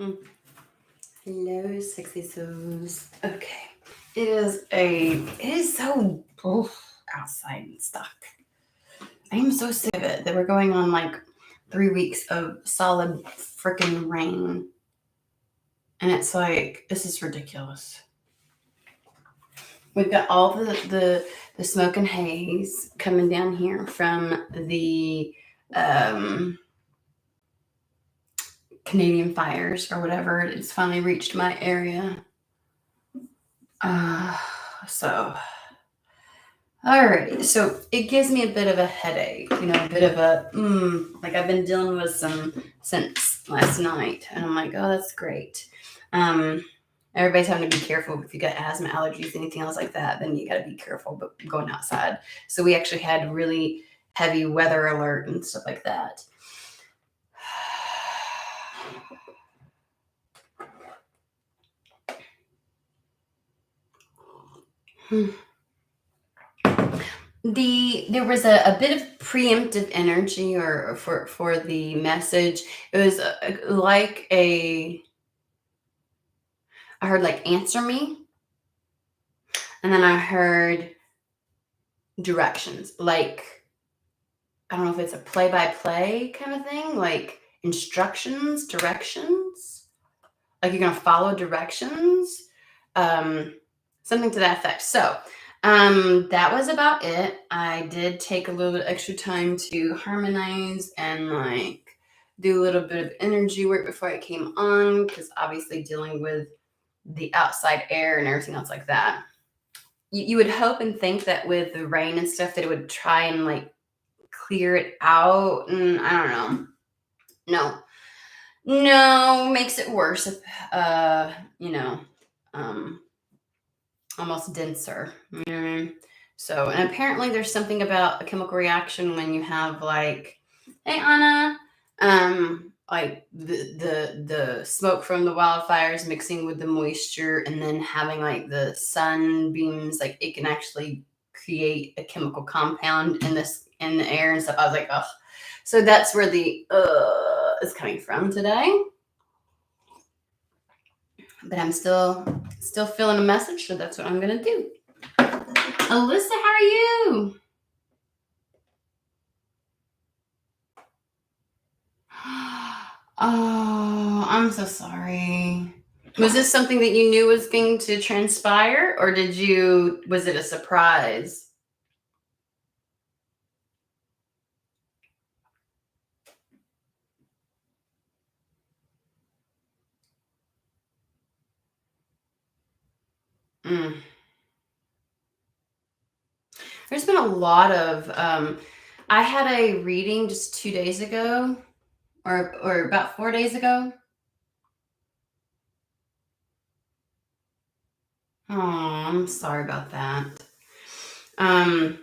Hmm. Hello, sexy souls. Okay. It is so outside and stuff. I am so sick of it that we're going on like 3 weeks of solid freaking rain. And it's like, this is ridiculous. We've got all the smoke and haze coming down here from the um, Canadian fires or whatever. It's finally reached my area. Uh, so, alrighty. So it gives me a bit of a headache, a bit of like I've been dealing with some since last night. And I'm like, oh, that's great. Um, Everybody's having to be careful if you got asthma, allergies, anything else like that, then you got to be careful but going outside. So we actually had really heavy weather alert and stuff like that. There was a bit of preemptive energy or for the message. It was like I heard like answer me, and then I heard directions, like I don't know if it's a play-by-play kind of thing, like instructions, directions, like you're gonna follow directions, um, something to that effect. So that was about it. I did take a little bit extra time to harmonize and like do a little bit of energy work before I came on, because obviously dealing with the outside air and everything else like that. You would hope and think that with the rain and stuff that it would try and like clear it out. And I don't know. No, makes it worse if, um, almost denser. You know what I mean? So, and apparently there's something about a chemical reaction when you have like, hey Anna, like the smoke from the wildfires mixing with the moisture, and then having like the sunbeams, like it can actually create a chemical compound in the air and stuff. I was like, oh, so that's where the is coming from today. But I'm still feeling a message, so that's what I'm gonna do. Alyssa, how are you? Oh, I'm so sorry. Was this something that you knew was going to transpire, or was it a surprise? Mm. There's been a lot of, I had a reading just 2 days ago, or about 4 days ago. Oh, I'm sorry about that. Um,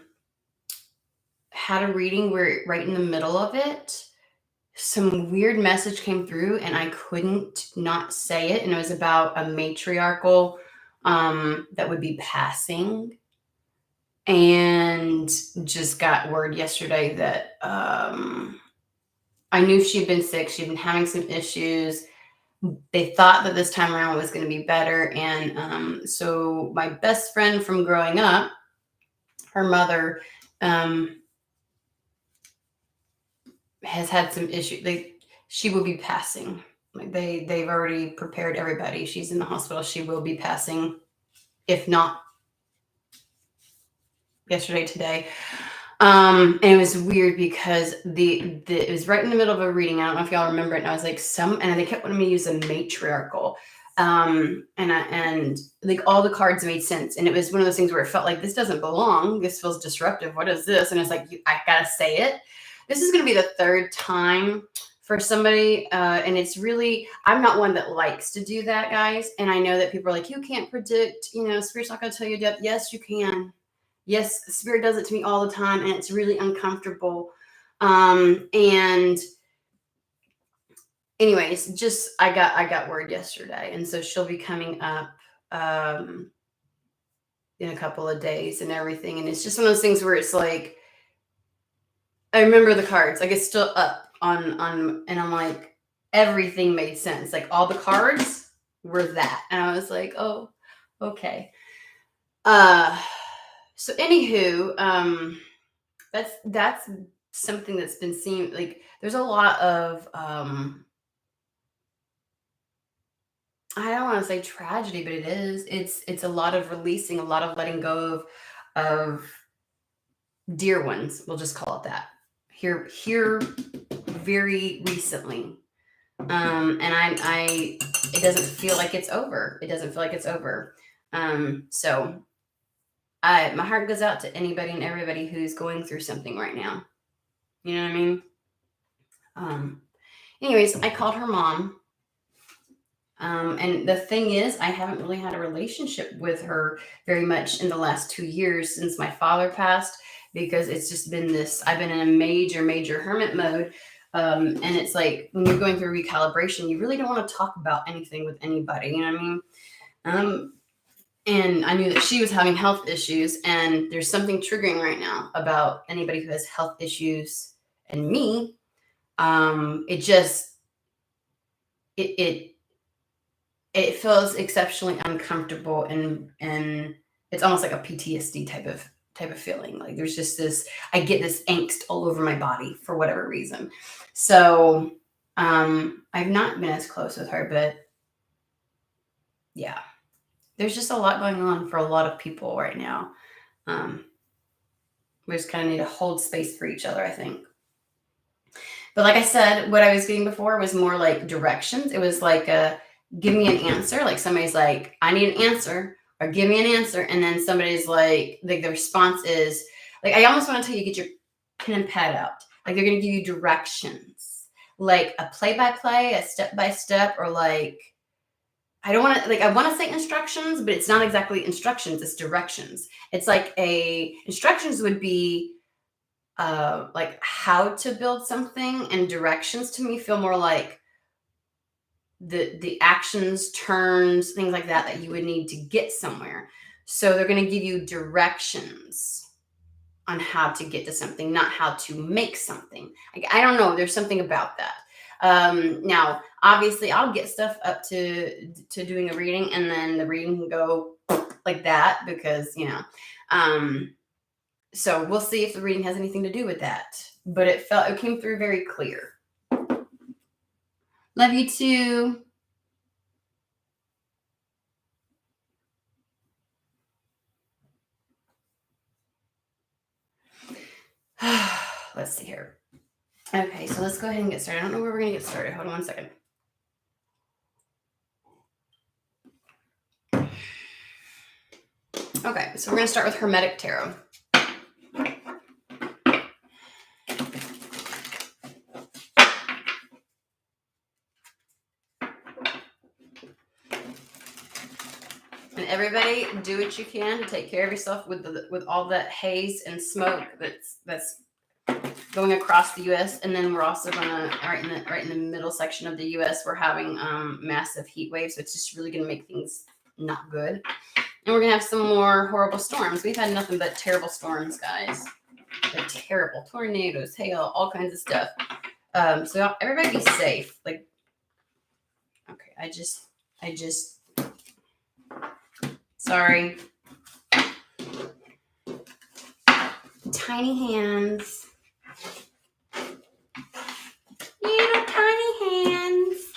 had a reading where right in the middle of it, some weird message came through and I couldn't not say it. And it was about a matriarchal that would be passing. And just got word yesterday that I knew she'd been sick. She'd been having some issues. They thought that this time around was going to be better. And so my best friend from growing up, her mother, has had some issues. She will be passing. Like they've already prepared everybody. She's in the hospital. She will be passing, if not yesterday, today. And it was weird because it was right in the middle of a reading. I don't know if y'all remember it. And I was like, and they kept wanting me to use a matriarchal. And like all the cards made sense. And it was one of those things where it felt like this doesn't belong. This feels disruptive. What is this? And it's like, I gotta say it. This is going to be the third time for somebody. And it's really, I'm not one that likes to do that, guys. And I know that people are like, you can't predict, Spirit's not going to tell you death. Yes, you can. Yes, Spirit does it to me all the time. And it's really uncomfortable. And anyways, just, I got word yesterday. And so she'll be coming up, in a couple of days and everything. And it's just one of those things where it's like, I remember the cards, like it's still up on, and I'm like, everything made sense. Like all the cards were that. And I was like, oh, okay. So anywho, that's something that's been seen. Like there's a lot of I don't want to say tragedy, but it is. It's a lot of releasing, a lot of letting go of dear ones. We'll just call it that. Here very recently. And I it doesn't feel like it's over. It doesn't feel like it's over. So my heart goes out to anybody and everybody who's going through something right now. You know what I mean? Anyways, I called her mom. And the thing is, I haven't really had a relationship with her very much in the last 2 years since my father passed, because it's just been this, I've been in a major hermit mode. And it's like when you're going through recalibration, you really don't want to talk about anything with anybody. You know what I mean? And I knew that she was having health issues, and there's something triggering right now about anybody who has health issues and me. It just, it feels exceptionally uncomfortable, and it's almost like a PTSD type of feeling. Like there's just this, I get this angst all over my body for whatever reason. So I've not been as close with her, but yeah, there's just a lot going on for a lot of people right now. We just kind of need to hold space for each other, I think. But like I said, what I was getting before was more like directions. It was like give me an answer. Like somebody's like, I need an answer, or give me an answer. And then somebody's like the response is like, I almost want to tell you, get your pen and pad out. Like they're going to give you directions, like a play-by-play, a step-by-step, or like, I don't want to, like, I want to say instructions, but it's not exactly instructions. It's directions. It's like instructions would be like how to build something, and directions to me feel more like the actions, turns, things like that you would need to get somewhere. So they're going to give you directions on how to get to something, not how to make something. Like, I don't know. There's something about that. Now, obviously, I'll get stuff up to doing a reading, and then the reading can go like that because, you know. So we'll see if the reading has anything to do with that. But it came through very clear. Love you too. Let's see here. Okay, so let's go ahead and get started. I don't know where we're going to get started. Hold on one second. Okay, so we're going to start with Hermetic Tarot. And everybody, do what you can to take care of yourself with all that haze and smoke that's going across the U.S. And then we're also gonna right in the middle section of the U.S. We're having massive heat waves, so it's just really gonna make things not good. And we're gonna have some more horrible storms. We've had nothing but terrible storms, guys. They're terrible tornadoes, hail, all kinds of stuff. So everybody be safe. Like, okay, I just. Sorry. Tiny hands. Little tiny hands.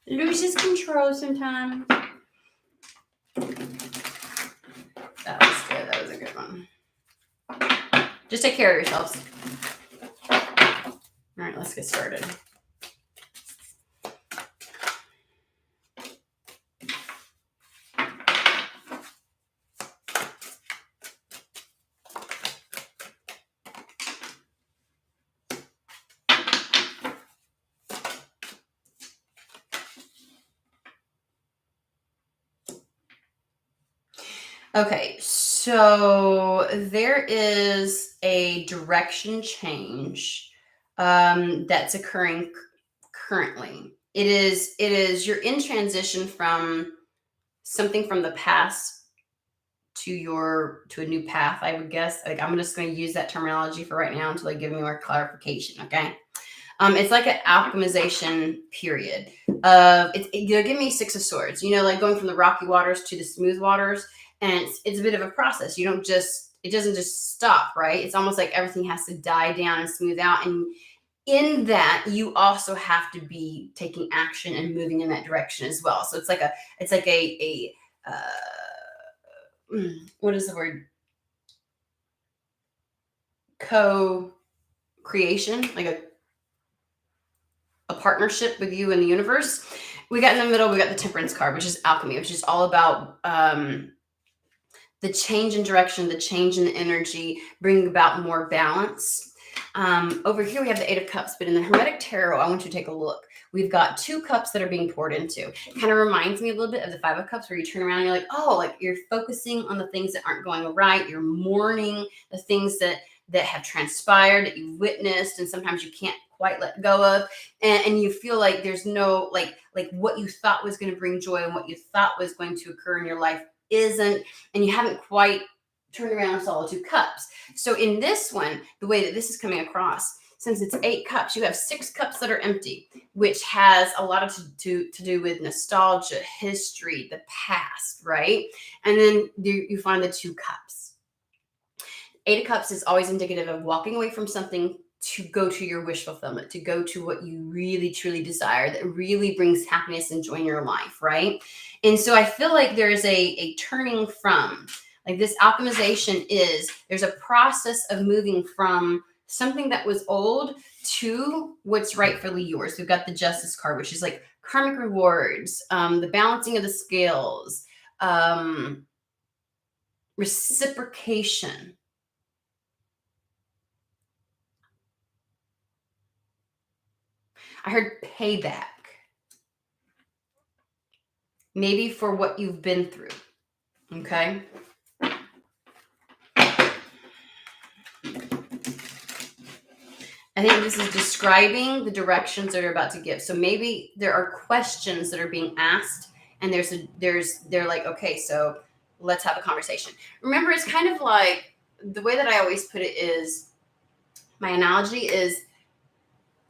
Loses control sometimes. That was good. That was a good one. Just take care of yourselves. All right, let's get started. Okay, so there is a direction change that's occurring currently. It is you're in transition from something from the past to a new path, I would guess. Like I'm just going to use that terminology for right now until they give me more clarification, okay? It's like an alchemization period. You'll give me Six of Swords. Like going from the rocky waters to the smooth waters, and it's a bit of a process. It doesn't just stop, right? It's almost like everything has to die down and smooth out, and in that you also have to be taking action and moving in that direction as well. So it's like a what is the word? Co-creation, like a partnership with you and the universe. We got in the middle, we got the Temperance card, which is alchemy, which is all about the change in direction, the change in energy, bringing about more balance. Over here, we have the Eight of Cups, but in the Hermetic Tarot, I want you to take a look. We've got 2 cups that are being poured into. It kind of reminds me a little bit of the Five of Cups, where you turn around and you're like, oh, like you're focusing on the things that aren't going right. You're mourning the things that have transpired, that you've witnessed, and sometimes you can't quite let go of. And you feel like there's no, like what you thought was going to bring joy and what you thought was going to occur in your life isn't, and you haven't quite turned around and saw 2 cups. So in this one, the way that this is coming across, since it's 8 cups, you have 6 cups that are empty, which has a lot to do with nostalgia, history, the past, right? And then you find the 2 cups. 8 of Cups is always indicative of walking away from something to go to your wish fulfillment, to go to what you really, truly desire, that really brings happiness and joy in your life, right? And so I feel like there's a turning from, like this alchemization there's a process of moving from something that was old to what's rightfully yours. We've got the Justice card, which is like karmic rewards, the balancing of the scales, reciprocation. I heard payback. Maybe for what you've been through. Okay. I think this is describing the directions that are about to give. So maybe there are questions that are being asked, and they're like, okay, so let's have a conversation. Remember, it's kind of like, the way that I always put it is, my analogy is,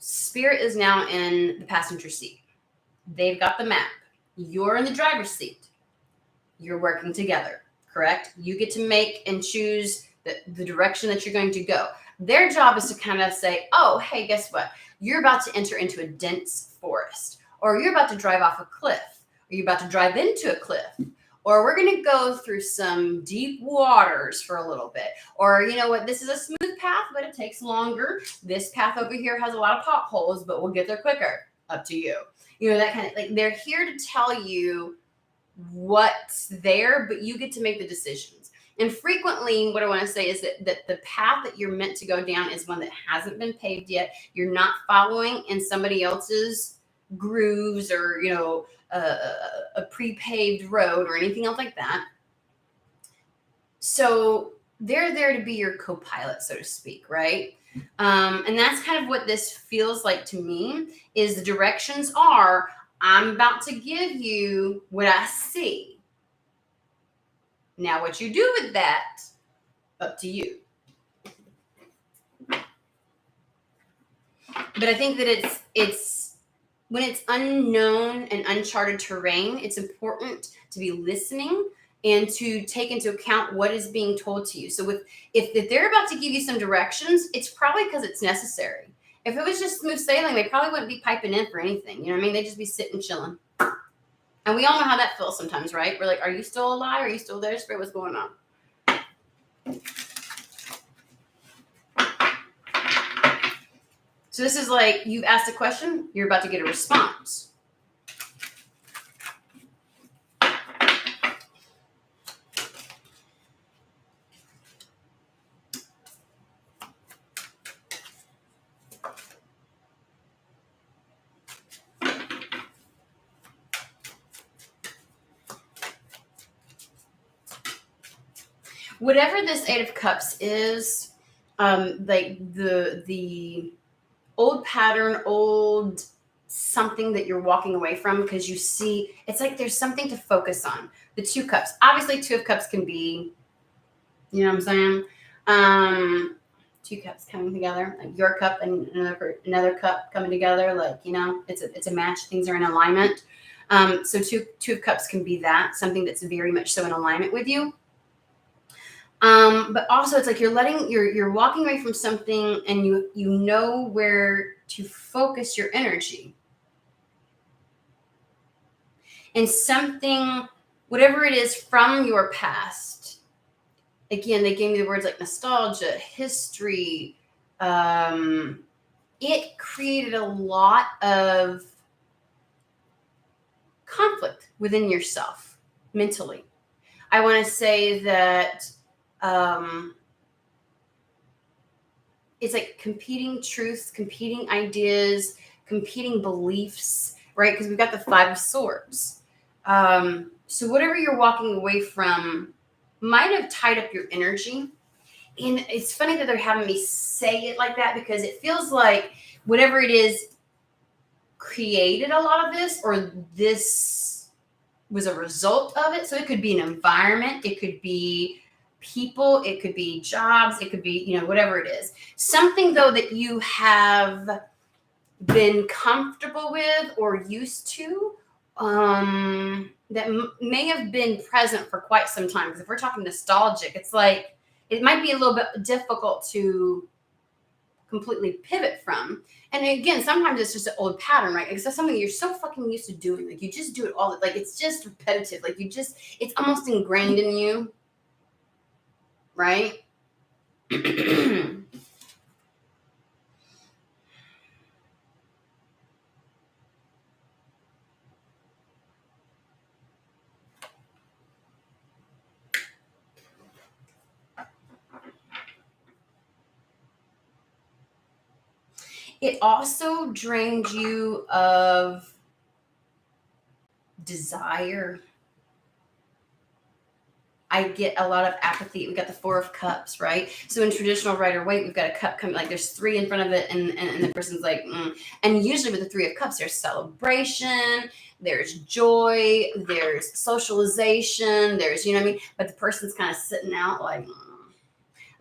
Spirit is now in the passenger seat. They've got the map. You're in the driver's seat. You're working together, correct? You get to make and choose the direction that you're going to go. Their job is to kind of say, oh, hey, guess what? You're about to enter into a dense forest, or you're about to drive off a cliff, or you're about to drive into a cliff, or we're going to go through some deep waters for a little bit, or you know what, this is a smooth path, but it takes longer. This path over here has a lot of potholes, but we'll get there quicker. Up to you. That kind of, like, they're here to tell you what's there, but you get to make the decisions. And frequently, what I want to say is that the path that you're meant to go down is one that hasn't been paved yet. You're not following in somebody else's grooves, or a pre-paved road or anything else like that. So they're there to be your co-pilot, so to speak, right? And that's kind of what this feels like to me, is the directions are, I'm about to give you what I see. Now, what you do with that, up to you. But I think that it's when it's unknown and uncharted terrain, it's important to be listening and to take into account what is being told to you. So if they're about to give you some directions, it's probably because it's necessary. If it was just smooth sailing, they probably wouldn't be piping in for anything. You know what I mean? They'd just be sitting, chilling. And we all know how that feels sometimes, right? We're like, are you still alive? Are you still there, Spirit? What's going on? So this is like, you've asked a question, you're about to get a response. Whatever this Eight of Cups is, like the old pattern, old something that you're walking away from, because you see, it's like there's something to focus on. The 2 cups, obviously 2 of Cups can be, you know what I'm saying? two cups coming together, like your cup and another cup coming together, like, you know, it's a match. Things are in alignment. So two of cups can be that, something that's very much so in alignment with you. But also it's like you're walking away from something, and you know where to focus your energy. And something, whatever it is from your past. Again, they gave me the words like nostalgia, history. It created a lot of conflict within yourself mentally. I want to say that it's like competing truths, competing ideas, competing beliefs, right? Because we've got the Five of Swords. So whatever you're walking away from might have tied up your energy. And it's funny that they're having me say it like that, because it feels like whatever it is created a lot of this, or this was a result of it. So it could be an environment, it could be people, it could be jobs, it could be, you know, whatever it is. Something though that you have been comfortable with or used to, that may have been present for quite some time. Because if we're talking nostalgic, it's like it might be a little bit difficult to completely pivot from. And again, sometimes it's just an old pattern, right? It's something you're so fucking used to doing. Like you just do it all, like it's just repetitive. Like it's almost ingrained in you, right? It also drains you of desire. I get a lot of apathy. We got the Four of Cups, right? So in traditional Rider-Waite, we've got a cup coming, like there's three in front of it, and the person's like, And usually with the Three of Cups, there's celebration, there's joy, there's socialization, there's, you know what I mean? But the person's kind of sitting out like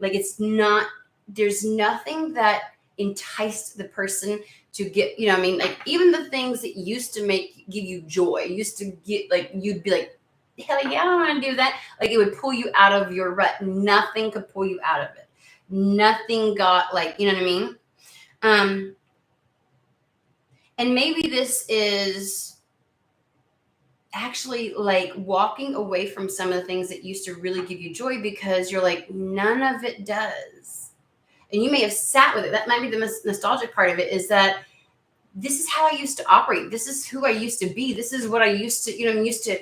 it's not, there's nothing that enticed the person to get, you know what I mean? Like even the things that used to give you joy, used to get, like, you'd be like, hell yeah, I don't want to do that. Like it would pull you out of your rut. Nothing could pull you out of it. Nothing got, like, you know what I mean? And maybe this is actually like walking away from some of the things that used to really give you joy, because you're like, none of it does. And you may have sat with it. That might be the nostalgic part of it, is that this is how I used to operate. This is who I used to be. This is what I used to, you know, I'm used to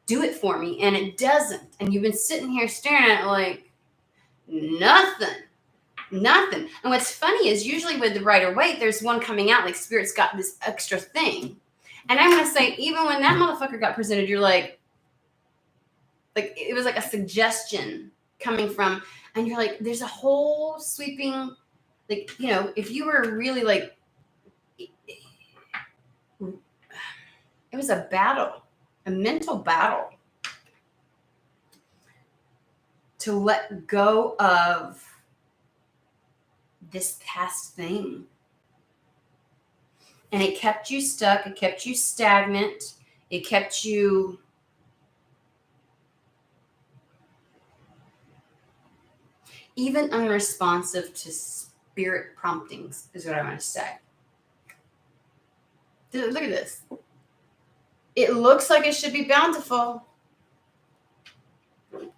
do it for me, and it doesn't. And you've been sitting here staring at it like nothing. And what's funny is usually with the Rider-Waite, there's one coming out, like Spirit's got this extra thing. And I'm gonna say, even when that motherfucker got presented, you're like it was like a suggestion coming from, and you're like, there's a whole sweeping, like, you know, if you were really like, it was a battle, a mental battle to let go of this past thing. And it kept you stuck. It kept you stagnant. It kept you even unresponsive to spirit promptings, is what I want to say. Look at this. It looks like it should be bountiful.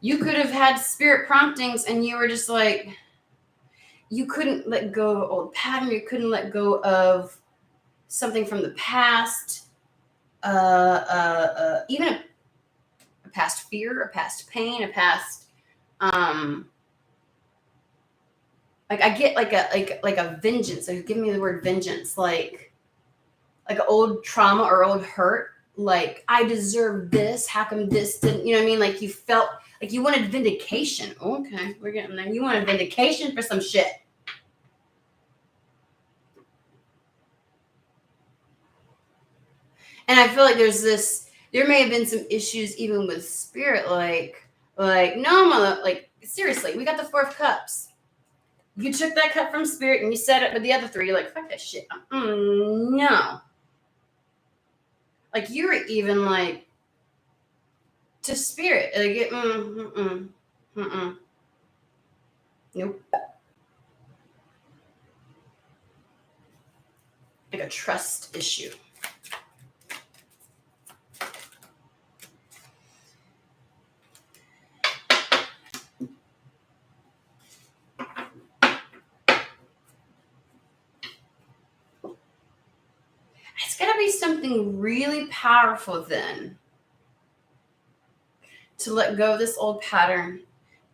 You could have had spirit promptings, and you were just like, you couldn't let go of an old pattern. You couldn't let go of something from the past. Even a past fear, a past pain, a past, like I get like a vengeance. So give me the word vengeance, like an old trauma or old hurt. Like, I deserve this. How come this didn't, you know what I mean? Like you felt like you wanted vindication. Okay, we're getting there. You wanted vindication for some shit. And I feel like there may have been some issues even with spirit, like no, mother, like seriously, we got the Four of Cups. You took that cup from spirit and you set it with the other three. You're like, fuck that shit. No. Like, you're even like to spirit. Like, nope. Like a trust issue. It's got to be something really powerful then to let go of this old pattern,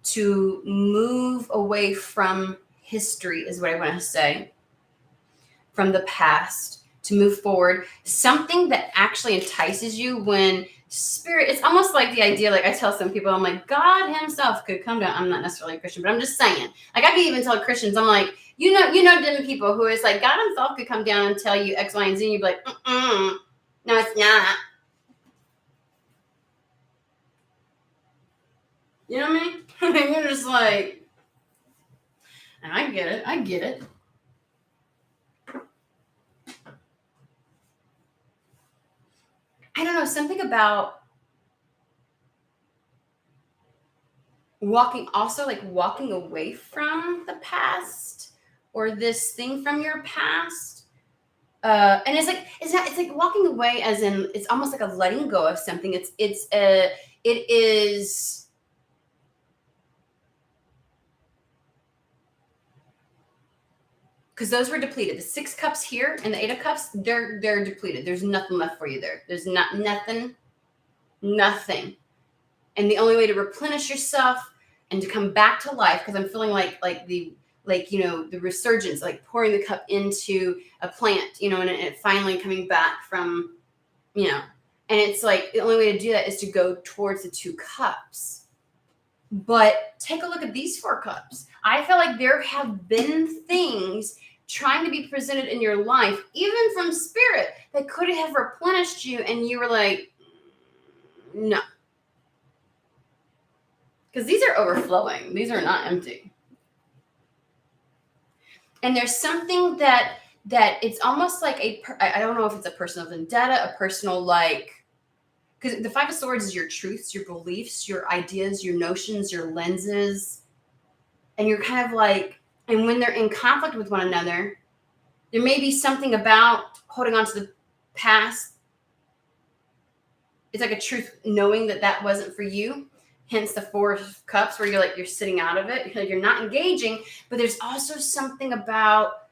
to move away from history, is what I want to say, from the past, to move forward. Something that actually entices you when spirit, it's almost like the idea, like I tell some people, I'm like, God himself could come down. I'm not necessarily a Christian, but I'm just saying, like I can even tell Christians, I'm like, you know different people who is like, God himself could come down and tell you X, Y, and Z, and you'd be like, no, it's not. You know what I mean? You're just like, and I get it. I don't know, something about walking away from the past or this thing from your past. And it's like walking away as in, it's almost like a letting go of something. It is, because those were depleted. The 6 cups here and the 8 of cups, they're depleted. There's nothing left for you there. There's nothing. And the only way to replenish yourself and to come back to life, because I'm feeling like the resurgence, like pouring the cup into a plant, and it finally coming back from, and it's like the only way to do that is to go towards the 2 cups. But take a look at these 4 cups. I feel like there have been things trying to be presented in your life, even from spirit, that could have replenished you, and you were like, no. Because these are overflowing. These are not empty. And there's something that it's almost like I don't know if it's a personal vendetta, a personal like, because the 5 of Swords is your truths, your beliefs, your ideas, your notions, your lenses. And you're kind of like, and when they're in conflict with one another, there may be something about holding on to the past. It's like a truth knowing that wasn't for you. Hence the 4 of Cups, where you're sitting out of it. You're not engaging, but there's also something about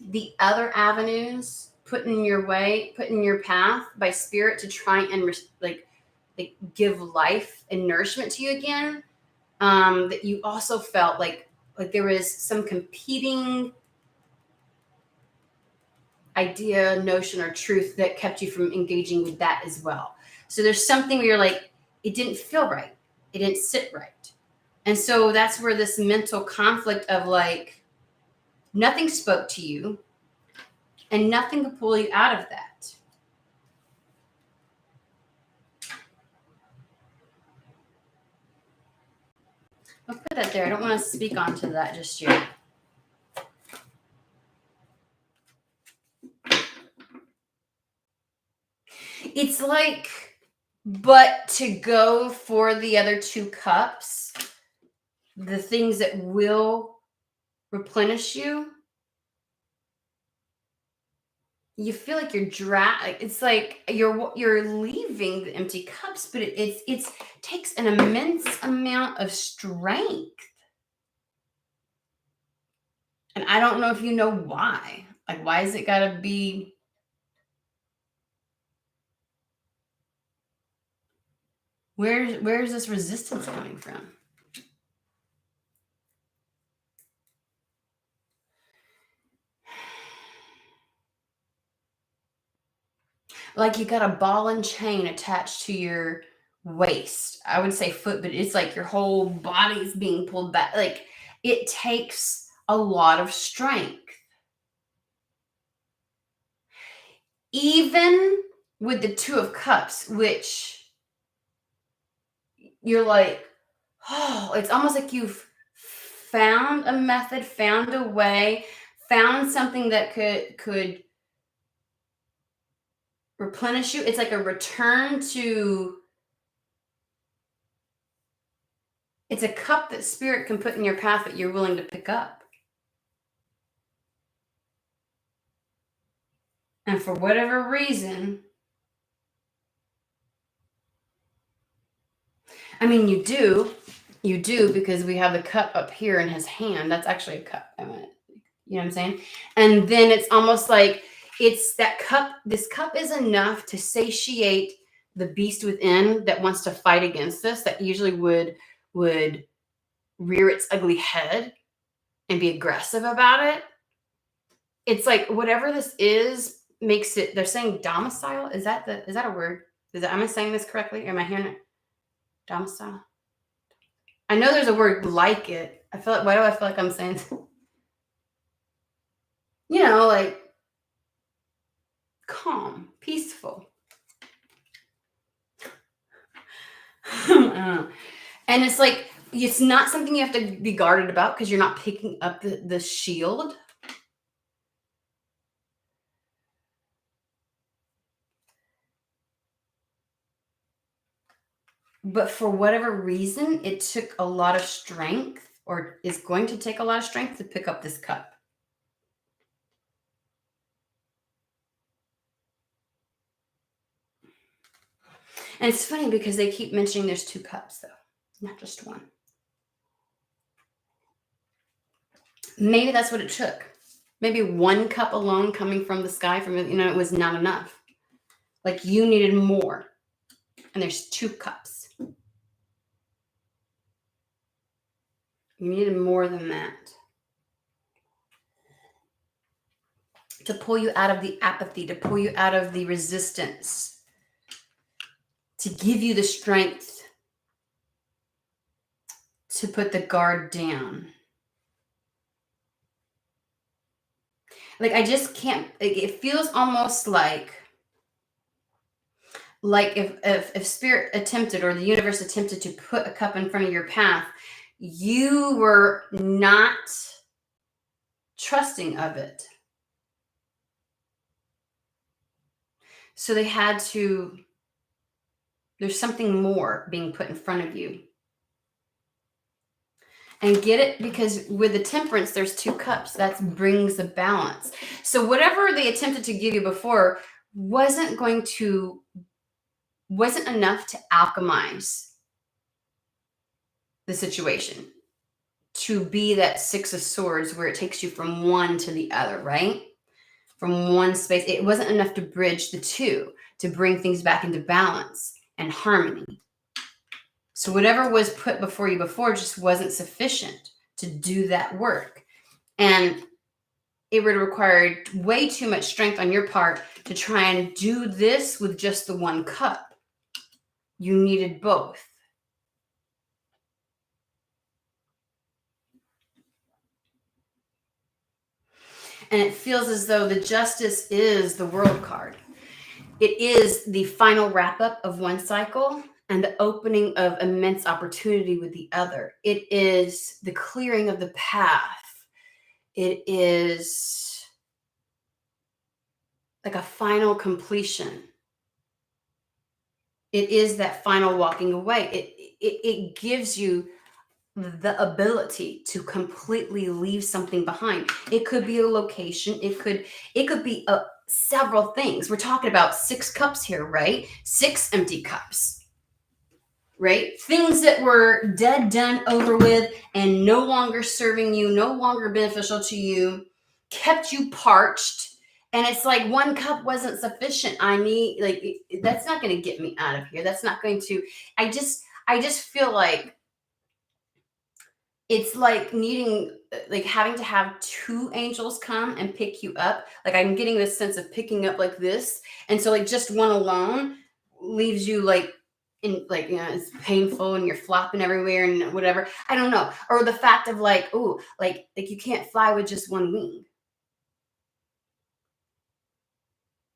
the other avenues put in your path by spirit to try and like give life and nourishment to you again. That you also felt like there was some competing idea, notion, or truth that kept you from engaging with that as well. So there's something where you're like, it didn't feel right. It didn't sit right. And so that's where this mental conflict of like, nothing spoke to you and nothing could pull you out of that. I'll put that there. I don't want to speak onto that just yet. It's like, but to go for the other 2 cups, the things that will replenish you, you feel like you're it's like you're leaving the empty cups, but it takes an immense amount of strength. And I don't know if you know why. Like, why is it gotta be? Where's this resistance coming from? Like you got a ball and chain attached to your waist. I would say foot, but it's like your whole body's being pulled back. Like, it takes a lot of strength. Even with the 2 of Cups, which you're like, oh, it's almost like you've found a method, found a way, found something that could replenish you. It's like a return to, it's a cup that spirit can put in your path that you're willing to pick up. And for whatever reason, I mean, you do because we have the cup up here in his hand. That's actually a cup. You know what I'm saying? And then it's almost like it's that cup. This cup is enough to satiate the beast within that wants to fight against us, that usually would rear its ugly head and be aggressive about it. It's like whatever this is makes it, they're saying domicile. Is that a word? Am I saying this correctly? Am I hearing it? Domicile. I know there's a word like it. I feel like, why do I feel like I'm saying, like calm, peaceful. I don't know. And it's like, it's not something you have to be guarded about because you're not picking up the shield. But for whatever reason, it took a lot of strength, or is going to take a lot of strength to pick up this cup. And it's funny because they keep mentioning there's 2 cups, though, not just one. Maybe that's what it took. Maybe 1 cup alone coming from the sky, it was not enough. Like you needed more. And there's 2 cups. You needed more than that. To pull you out of the apathy, to pull you out of the resistance, to give you the strength to put the guard down. Like I just can't, it feels almost like if spirit attempted, or the universe attempted to put a cup in front of your path, you were not trusting of it. So they had to, there's something more being put in front of you. And get it? Because with the temperance, there's 2 cups. That brings the balance. So whatever they attempted to give you before wasn't enough to alchemize the situation, to be that 6 of swords where it takes you from one to the other, right? From one space. It wasn't enough to bridge the 2, to bring things back into balance and harmony. So whatever was put before you before just wasn't sufficient to do that work. And it would have required way too much strength on your part to try and do this with just the 1 cup. You needed both. And it feels as though the Justice is the World card. It is the final wrap-up of one cycle and the opening of immense opportunity with the other. It is the clearing of the path. It is like a final completion. It is that final walking away. It gives you the ability to completely leave something behind. It could be a location. It could be several things. We're talking about 6 cups here, right? 6 empty cups, right? Things that were dead, done, over with, and no longer serving you, no longer beneficial to you, kept you parched. And it's like 1 cup wasn't sufficient. I need, that's not going to get me out of here. That's not going to, I just feel like it's like needing, like having to have 2 angels come and pick you up. Like I'm getting this sense of picking up like this. And so like just 1 alone leaves you like in like, it's painful and you're flopping everywhere and whatever. I don't know. Or the fact of like, oh, like you can't fly with just 1 wing.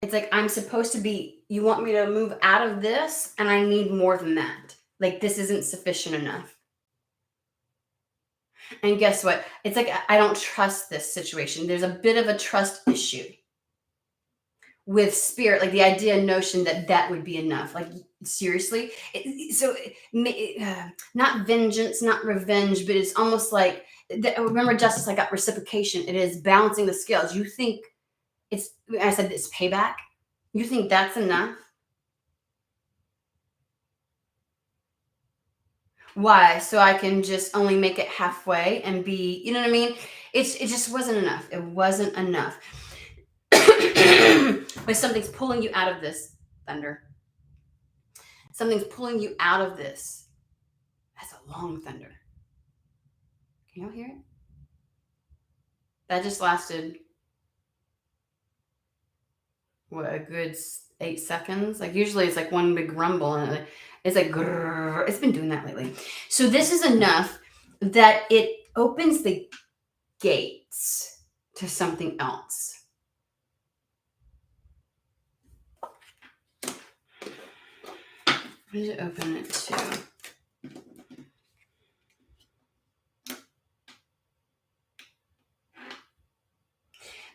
It's like, I'm supposed to be, you want me to move out of this and I need more than that. Like this isn't sufficient enough. And guess what? It's like I don't trust this situation. There's a bit of a trust issue with spirit, like the idea notion that that would be enough. Like seriously, not vengeance, not revenge, but it's almost like remember justice. I got reciprocation. It is balancing the scales. You think I said it's payback. You think that's enough? Why? So I can just only make it halfway and be, you know what I mean? It just wasn't enough. It wasn't enough. But something's pulling you out of this, thunder. Something's pulling you out of this. That's a long thunder. Can y'all hear it? That just lasted what, a good 8 seconds? Like usually it's like one big rumble and it's like grrr. It's been doing that lately. So this is enough that it opens the gates to something else. What did it open it to?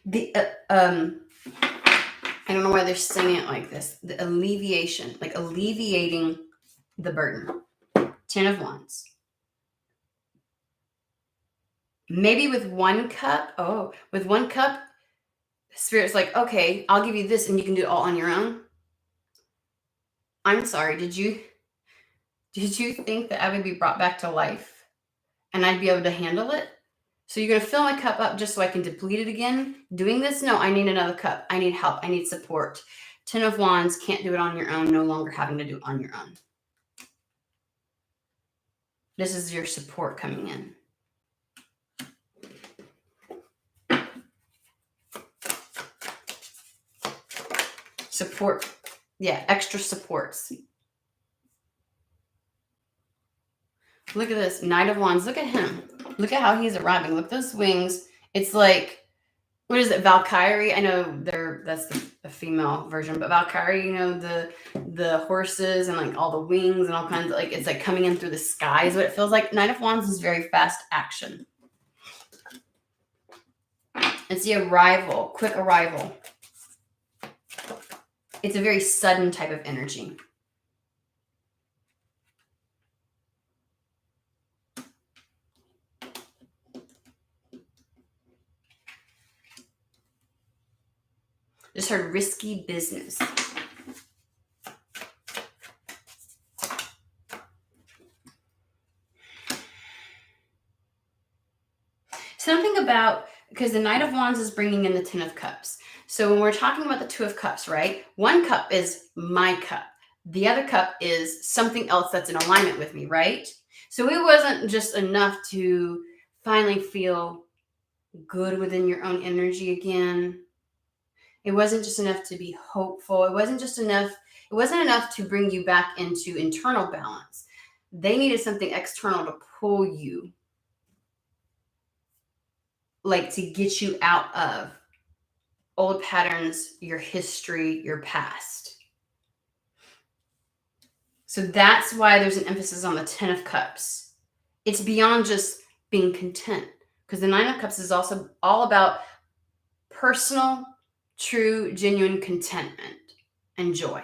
The I don't know why they're saying it like this. The alleviation, like alleviating the burden. 10 of Wands. Maybe with 1 cup. Oh, with 1 cup, Spirit's like, okay, I'll give you this and you can do it all on your own. I'm sorry, did you think that I would be brought back to life and I'd be able to handle it? So you're going to fill my cup up just so I can deplete it again? Doing this? No, I need another cup. I need help. I need support. 10 of Wands, can't do it on your own, no longer having to do it on your own. This is your support coming in. Support. Yeah, extra supports. Look at this. Knight of Wands. Look at him. Look at how he's arriving. Look at those wings. It's like, what is it? Valkyrie. I know that's the female version, but Valkyrie, you know, the horses and like all the wings and all kinds of, like, it's like coming in through the sky is what it feels like. Knight of Wands is very fast action. It's the arrival, quick arrival. It's a very sudden type of energy. Just heard risky business. Something about, because the Knight of Wands is bringing in the 10 of Cups. So when we're talking about the 2 of Cups, right? 1 cup is my cup. The other cup is something else that's in alignment with me, right? So it wasn't just enough to finally feel good within your own energy again. It wasn't just enough to be hopeful. It wasn't enough to bring you back into internal balance. They needed something external to pull you, like to get you out of old patterns, your history, your past. So that's why there's an emphasis on the 10 of Cups. It's beyond just being content, because the 9 of Cups is also all about personal, true, genuine contentment and joy.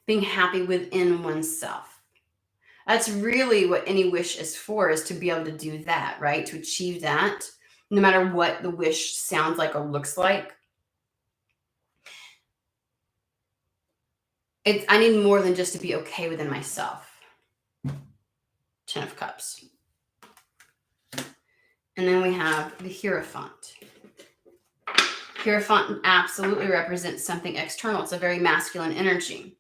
Being happy within oneself. That's really what any wish is for, is to be able to do that, right? To achieve that, no matter what the wish sounds like or looks like. I need more than just to be okay within myself. 10 of Cups. And then we have the Hierophant. Hierophant absolutely represents something external. It's a very masculine energy.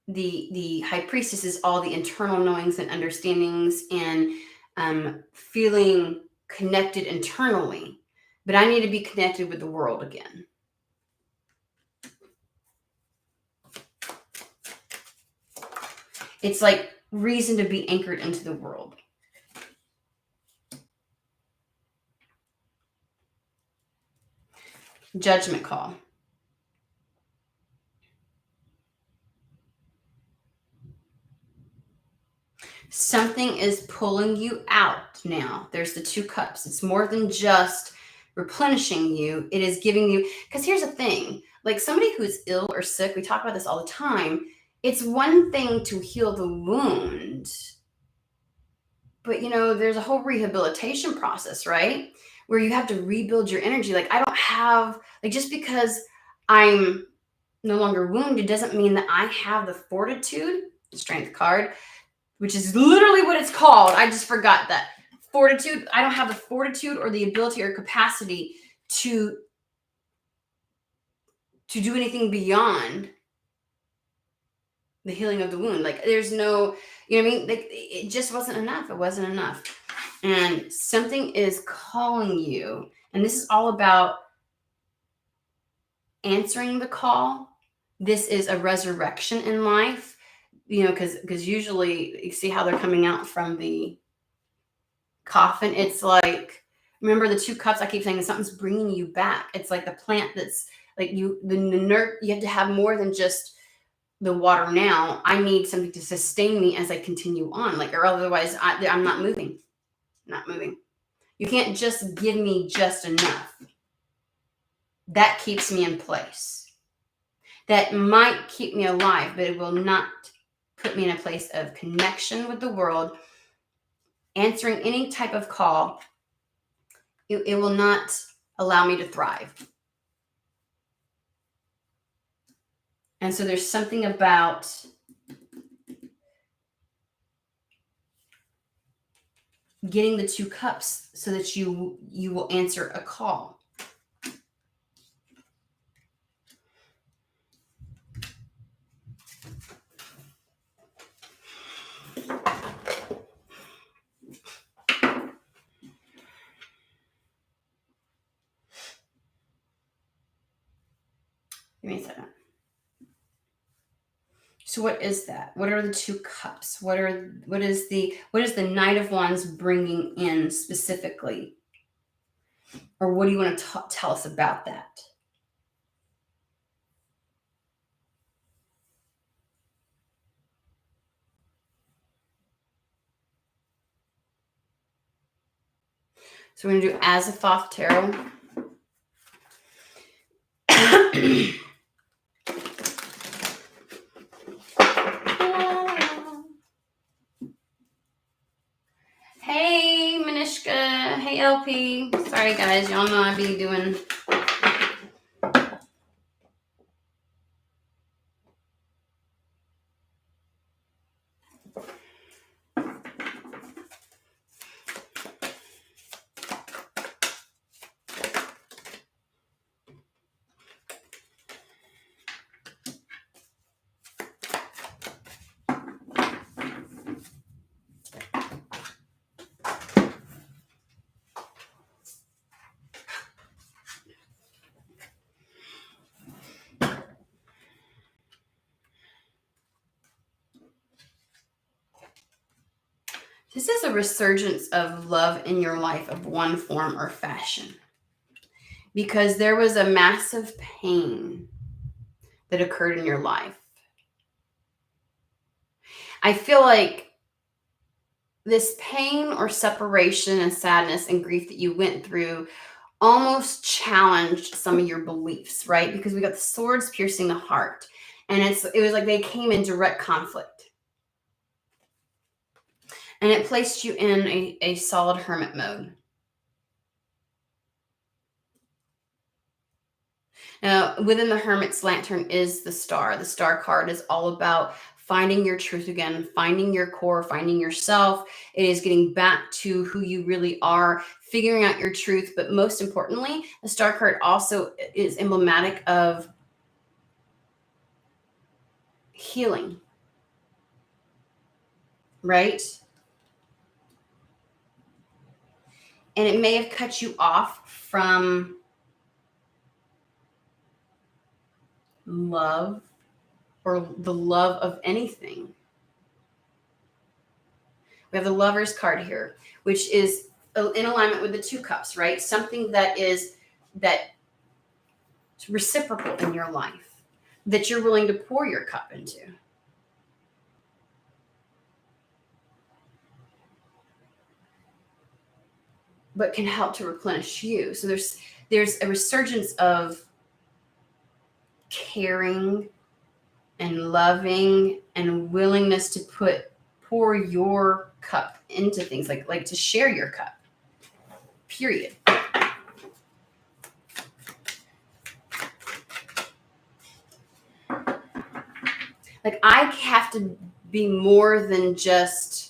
The High Priestess is all the internal knowings and understandings and feeling connected internally. But I need to be connected with the world again. It's like reason to be anchored into the world. Judgment call. Something is pulling you out now. There's the 2 cups. It's more than just replenishing you. It is giving you, because here's the thing, like somebody who's ill or sick, we talk about this all the time. It's one thing to heal the wound, but there's a whole rehabilitation process, right? Where you have to rebuild your energy. Like I don't have, like, just because I'm no longer wounded doesn't mean that I have the fortitude, strength card, which is literally what it's called. I just forgot that. Fortitude. I don't have the fortitude or the ability or capacity to do anything beyond the healing of the wound. Like there's no, you know what I mean? Like it just wasn't enough. It wasn't enough. And something is calling you. And this is all about answering the call. This is a resurrection in life, because usually you see how they're coming out from the coffin. It's like, remember the 2 cups? I keep saying something's bringing you back. It's like the plant that's like you have to have more than just the water. Now I need something to sustain me as I continue on, like, or otherwise I'm not moving. You can't just give me just enough. That keeps me in place. That might keep me alive, but it will not put me in a place of connection with the world, answering any type of call. It will not allow me to thrive. And so there's something about getting the 2 cups so that you will answer a call. Give me a second. So what is that? What are the 2 cups? What is the Knight of Wands bringing in specifically? Or what do you want to tell us about that? So we're going to do Azathoth Tarot. Hey, Manishka. Hey, LP. Sorry, guys. Y'all know I be doing... This is a resurgence of love in your life of one form or fashion. Because there was a massive pain that occurred in your life. I feel like this pain or separation and sadness and grief that you went through almost challenged some of your beliefs, right? Because we got the swords piercing the heart. And it was like they came in direct conflict. And it placed you in a solid hermit mode. Now, within the Hermit's lantern is the star. The star card is all about finding your truth again, finding your core, finding yourself. It is getting back to who you really are, figuring out your truth. But most importantly, the star card also is emblematic of healing, right? And it may have cut you off from love or the love of anything. We have the Lover's card here, which is in alignment with the 2 cups, right? Something that is reciprocal in your life, that you're willing to pour your cup into. but can help to replenish you. So there's a resurgence of caring and loving and willingness to pour your cup into things, like to share your cup, period. Like, I have to be more than just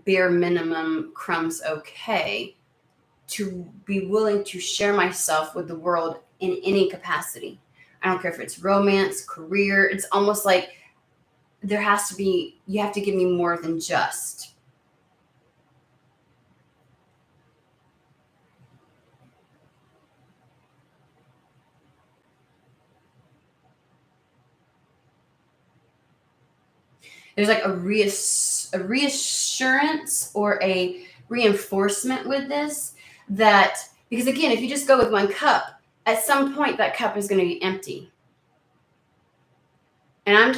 bare minimum crumbs okay to be willing to share myself with the world in any capacity. I don't care if it's romance, career. It's almost like you have to give me more than just. There's like a reassurance or a reinforcement with this, that because again, if you just go with one cup, at some point that cup is going to be empty. And I'm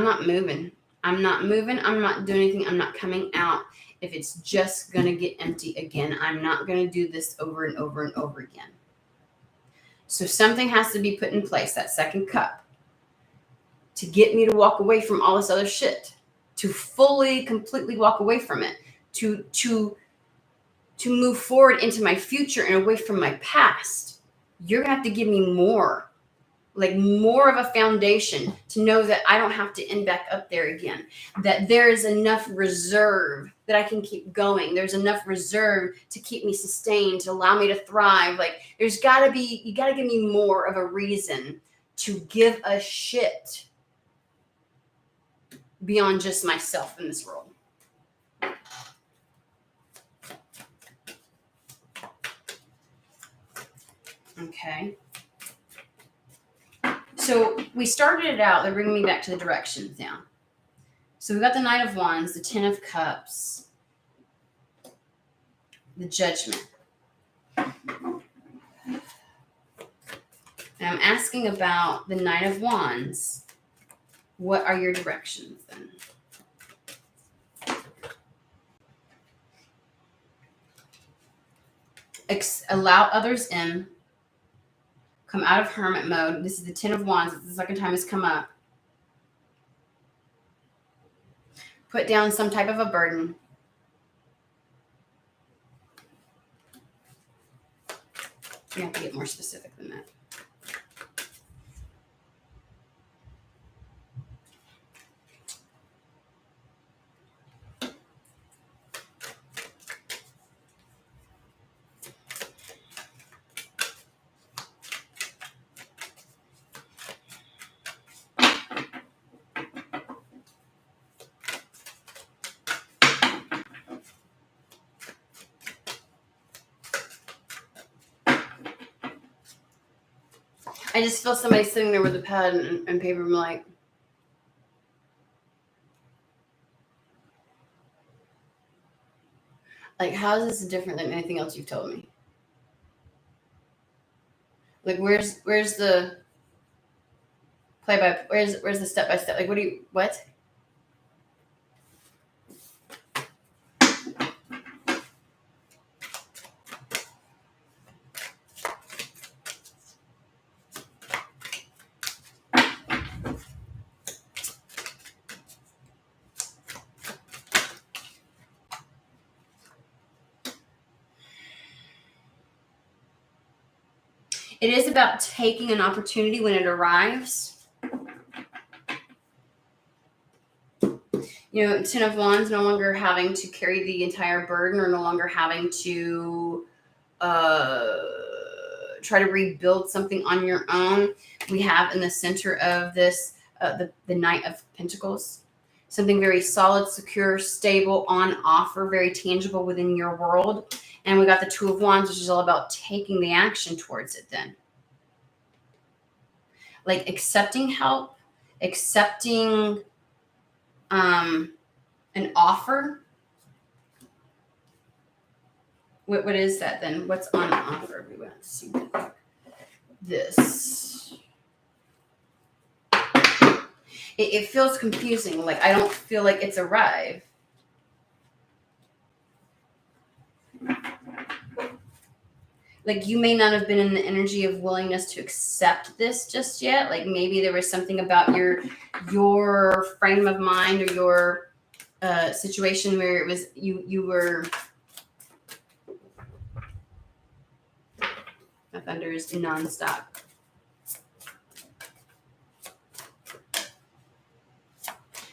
not moving. I'm not moving. I'm not doing anything. I'm not coming out. If it's just going to get empty again, I'm not going to do this over and over and over again. So something has to be put in place, that second cup, to get me to walk away from all this other shit, to fully, completely walk away from it, to move forward into my future and away from my past. You're going to have to give me more, like more of a foundation to know that I don't have to end back up there again, that there is enough reserve that I can keep going. There's enough reserve to keep me sustained, to allow me to thrive. Like you got to give me more of a reason to give a shit beyond just myself in this world. Okay. So we started it out. They're bringing me back to the directions now. So we got the Knight of Wands, the Ten of Cups, the Judgment. And I'm asking about the Knight of Wands. What are your directions then? Allow others in. Come out of hermit mode. This is the Ten of Wands. It's the second time it's come up. Put down some type of a burden. You have to get more specific than that. I just feel somebody sitting there with a pad and paper. I'm like, how is this different than anything else you've told me? Like, where's the where's the step by step? Like, what? It is about taking an opportunity when it arrives. You know, Ten of Wands, no longer having to carry the entire burden, or no longer having to try to rebuild something on your own. We have in the center of this the Knight of Pentacles. Something very solid, secure, stable, on offer, very tangible within your world. And we got the Two of Wands, which is all about taking the action towards it then. Like accepting help, accepting an offer. What is that then? What's on offer? We want to see this. It feels confusing. Like I don't feel like it's arrived. like you may not have been in the energy of willingness to accept this just yet. Like maybe there was something about your frame of mind or your situation where it was you were. My thunder is nonstop.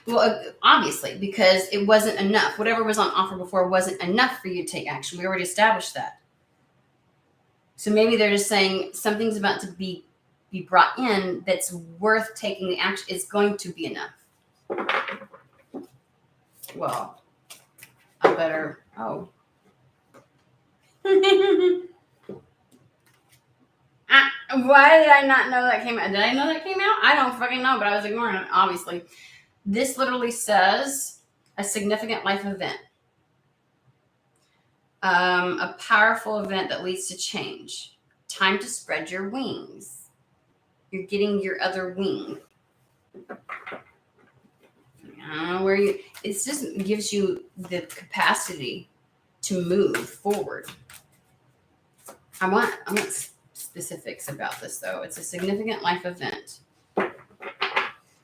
Well, obviously, because it wasn't enough. Whatever was on offer before wasn't enough for you to take action. We already established that. So maybe they're just saying something's about to be brought in that's worth taking the action. It's going to be enough. Well, I better. Oh. Why did I not know that came out? Did I know that came out? I don't fucking know, but I was ignoring it, obviously. This literally says a significant life event. A powerful event that leads to change. Time to spread your wings. You're getting your other wing. I don't know where you. It just gives you the capacity to move forward. I want specifics about this though. It's a significant life event.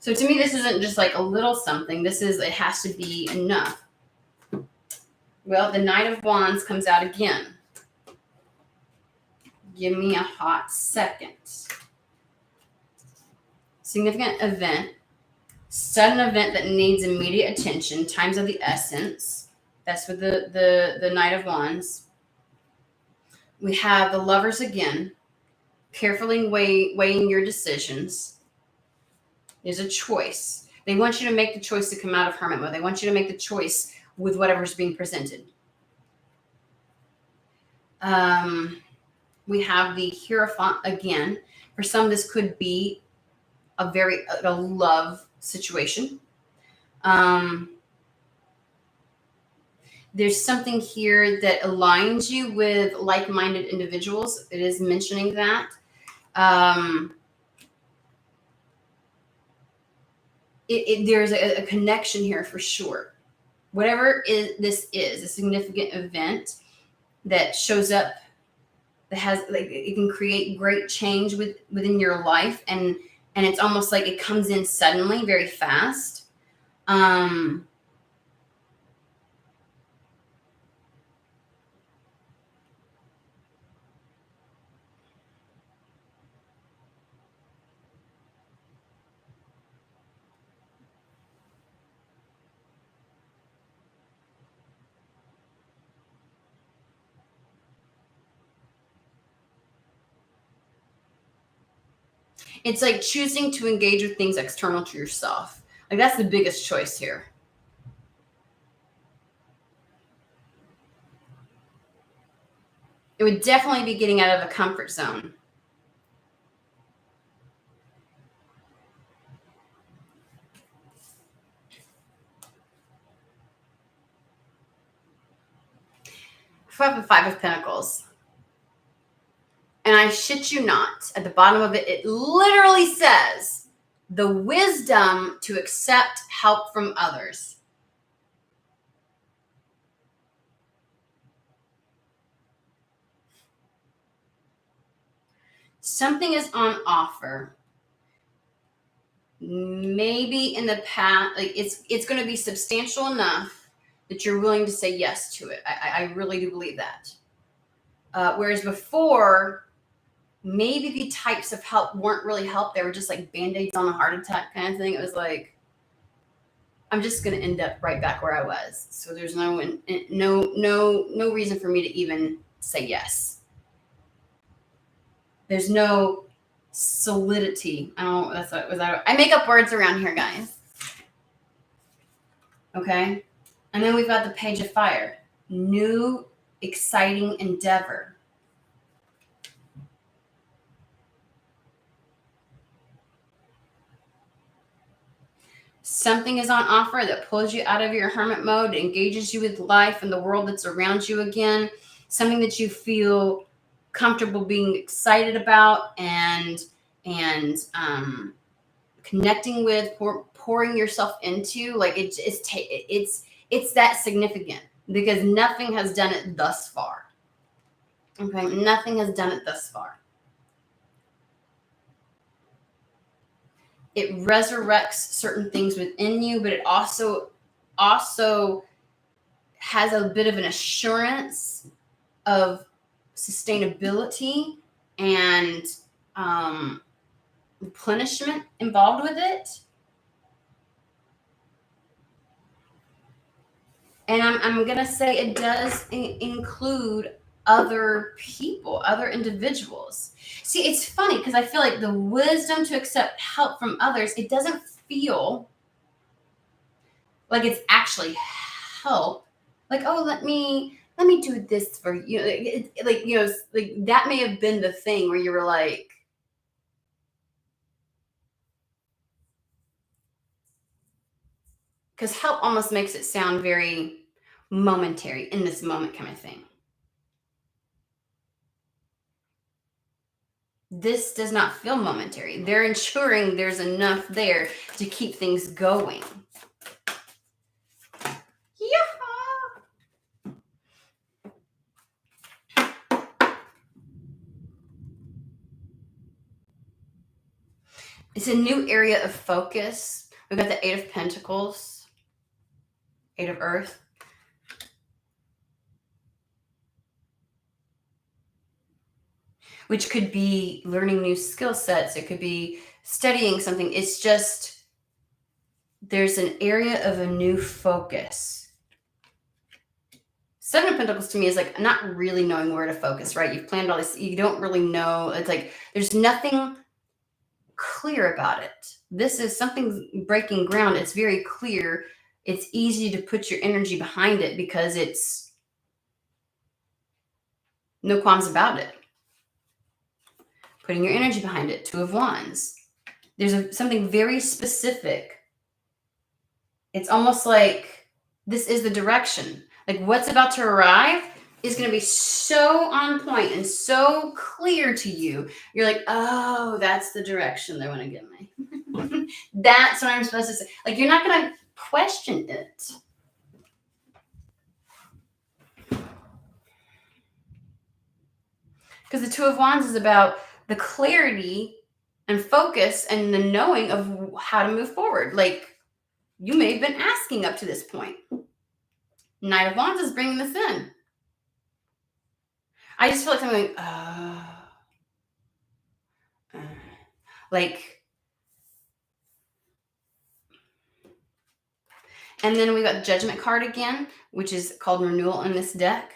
So to me, this isn't just like a little something. It has to be enough. Well, the Knight of Wands comes out again. Give me a hot second. Significant event. Sudden event that needs immediate attention. Times of the essence. That's for the Knight of Wands. We have the Lovers again. Carefully weighing your decisions. There's a choice. They want you to make the choice to come out of hermit mode. They want you to make the choice with whatever's being presented. We have the Hierophant again. For some, this could be a love situation. There's something here that aligns you with like-minded individuals. It is mentioning that. There's a connection here for sure. Whatever this is a significant event that shows up, that has like it can create great change within your life, and it's almost like it comes in suddenly, very fast. It's like choosing to engage with things external to yourself. Like that's the biggest choice here. It would definitely be getting out of the comfort zone. I have the Five of Pentacles. And I shit you not, at the bottom of it, it literally says the wisdom to accept help from others. Something is on offer. Maybe in the past, like it's going to be substantial enough that you're willing to say yes to it. I really do believe that. Whereas before, maybe the types of help weren't really help. They were just like Band-Aids on a heart attack kind of thing. It was like, I'm just going to end up right back where I was. So there's no reason for me to even say yes. There's no solidity. I make up words around here, guys. Okay. And then we've got the Page of Fire. New, exciting endeavor. Something is on offer that pulls you out of your hermit mode, engages you with life and the world that's around you again. Something that you feel comfortable being excited about and connecting with, pouring yourself into. Like it's that significant because nothing has done it thus far. Okay, nothing has done it thus far. It resurrects certain things within you, but it also has a bit of an assurance of sustainability and replenishment involved with it. And I'm going to say it does include other people, other individuals. See, it's funny because I feel like the wisdom to accept help from others, it doesn't feel like it's actually help. Like, oh, let me do this for you. Like, like that may have been the thing where you were like, because help almost makes it sound very momentary, in this moment kind of thing. This does not feel momentary. They're ensuring there's enough there to keep things going. Yeah. It's a new area of focus. We've got the Eight of Pentacles, Eight of Earth. Which could be learning new skill sets. It could be studying something. It's just, there's an area of a new focus. Seven of Pentacles to me is like not really knowing where to focus, right? You've planned all this. You don't really know. It's like there's nothing clear about it. This is something breaking ground. It's very clear. It's easy to put your energy behind it because it's no qualms about it. Putting your energy behind it. Two of Wands. There's something very specific. It's almost like this is the direction. Like what's about to arrive is going to be so on point and so clear to you. You're like, oh, that's the direction they want to give me. That's what I'm supposed to say. Like you're not going to question it. Because the Two of Wands is about the clarity and focus and the knowing of how to move forward. Like you may have been asking up to this point. Knight of Wands is bringing this in. I just feel like I'm going, like, and then we got the Judgment card again, which is called renewal in this deck.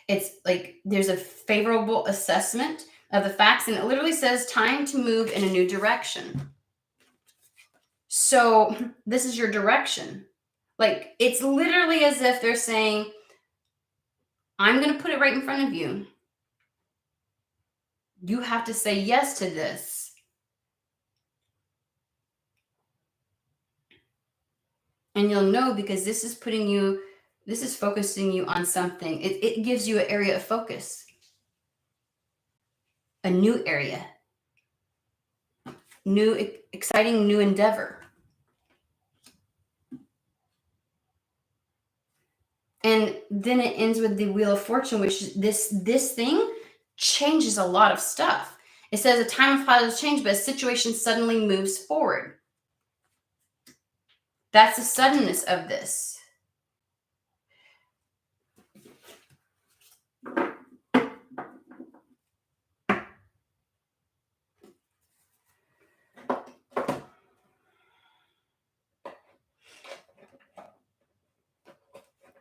It's like there's a favorable assessment of the facts, and it literally says time to move in a new direction. So this is your direction. Like it's literally as if they're saying, I'm going to put it right in front of you. You have to say yes to this. And you'll know because this is focusing you on something. It gives you an area of focus. A new area. New, exciting new endeavor. And then it ends with the Wheel of Fortune, which this thing changes a lot of stuff. It says a time of positive change, but a situation suddenly moves forward. That's the suddenness of this.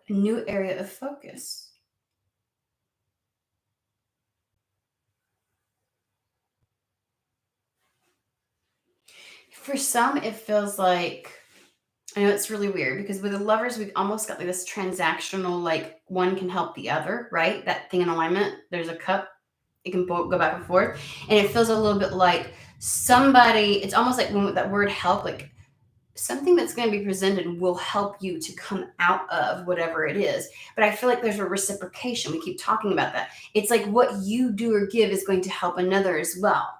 A new area of focus. For some, it feels like, I know it's really weird because with the Lovers, we've almost got like this transactional, like one can help the other, right? That thing in alignment. There's a cup. It can go back and forth. And it feels a little bit like somebody, it's almost like when that word help, like something that's going to be presented will help you to come out of whatever it is. But I feel like there's a reciprocation. We keep talking about that. It's like what you do or give is going to help another as well.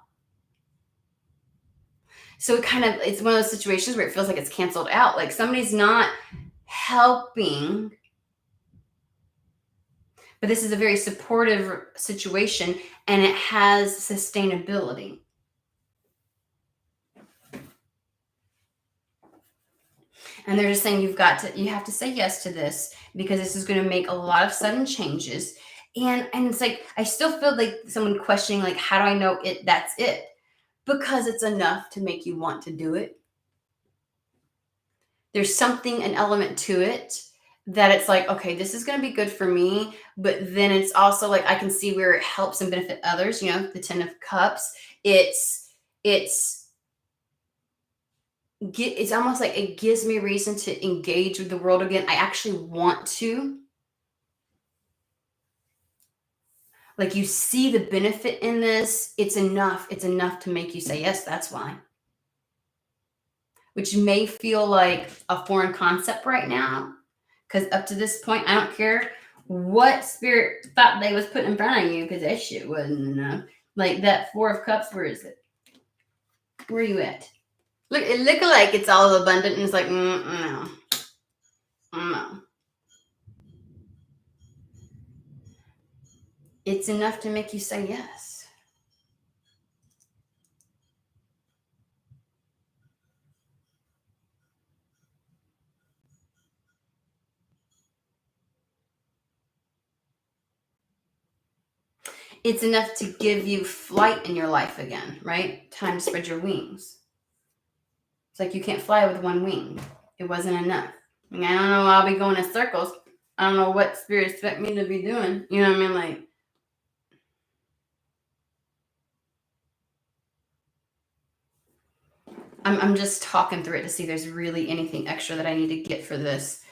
So it's one of those situations where it feels like it's canceled out. Like somebody's not helping, But this is a very supportive situation, and it has sustainability. And they're just saying you have to say yes to this because this is going to make a lot of sudden changes. And it's like I still feel like someone questioning, like, how do I know that's it? Because it's enough to make you want to do it. There's something, an element to it that it's like, okay, this is going to be good for me, but then it's also like I can see where it helps and benefit others. The Ten of Cups. It's almost like it gives me a reason to engage with the world again. I actually want to. Like, you see the benefit in this. It's enough to make you say yes. That's why. Which may feel like a foreign concept right now, because up to this point, I don't care what spirit thought they was putting in front of you, because that shit wasn't enough. Like that Four of Cups, where is it? Where are you at? Look, it look like it's all abundant, and it's like, no. It's enough to make you say yes. It's enough to give you flight in your life again, right? Time to spread your wings. It's like you can't fly with one wing. It wasn't enough. I don't know. I'll be going in circles. I don't know what spirits expect me to be doing. You know what I mean? Like, I'm just talking through it to see if there's really anything extra that I need to get for this.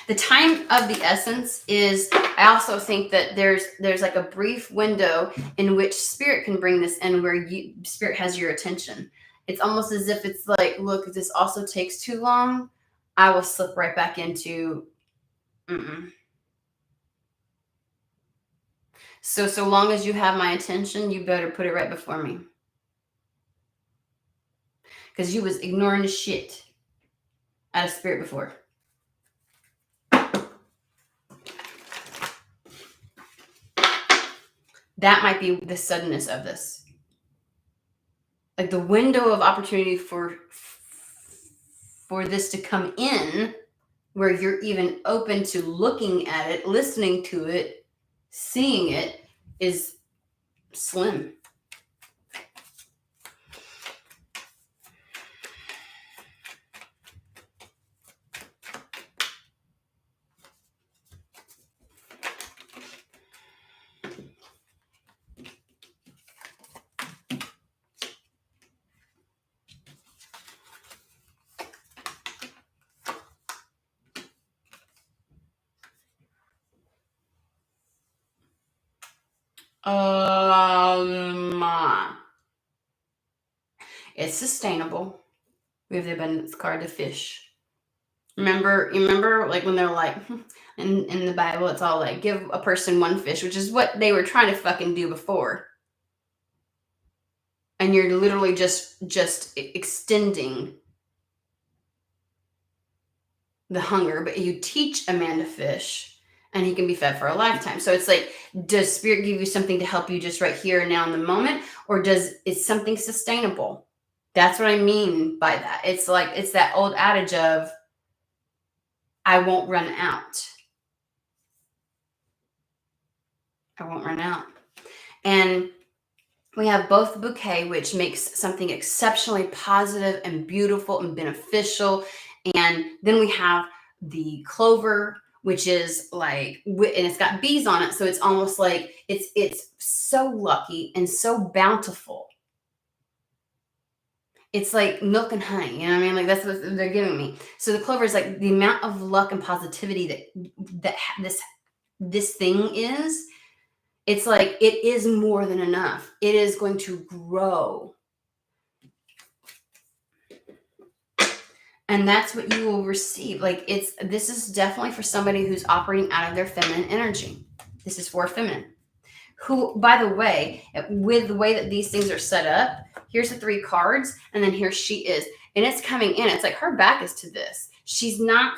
The time of the essence is, I also think that there's like a brief window in which spirit can bring this in, where spirit has your attention. It's almost as if it's like, look, if this also takes too long, I will slip right back into So long as you have my attention, you better put it right before me. Because you was ignoring the shit out of spirit before. That might be the suddenness of this. Like the window of opportunity for this to come in, where you're even open to looking at it, listening to it, seeing it, is slim. It's sustainable. We have the abundance card, the fish. Remember, like when they're like, in the Bible, it's all like, give a person one fish, which is what they were trying to fucking do before. And you're literally just extending the hunger, but you teach a man to fish, and he can be fed for a lifetime. So it's like, does spirit give you something to help you just right here and now in the moment, or is something sustainable? That's what I mean by that. It's like, it's that old adage of, I won't run out. I won't run out. And we have both the bouquet, which makes something exceptionally positive and beautiful and beneficial. And then we have the clover, which is like, and it's got bees on it. So it's almost like it's so lucky and so bountiful. It's like milk and honey, you know what I mean? Like, that's what they're giving me. So the clover is like the amount of luck and positivity that this thing is. It's like, it is more than enough. It is going to grow. And that's what you will receive. Like, this is definitely for somebody who's operating out of their feminine energy. This is for feminine. Who, by the way, with the way that these things are set up, here's the 3 cards, and then here she is. and it's coming in. It's like her back is to this. She's not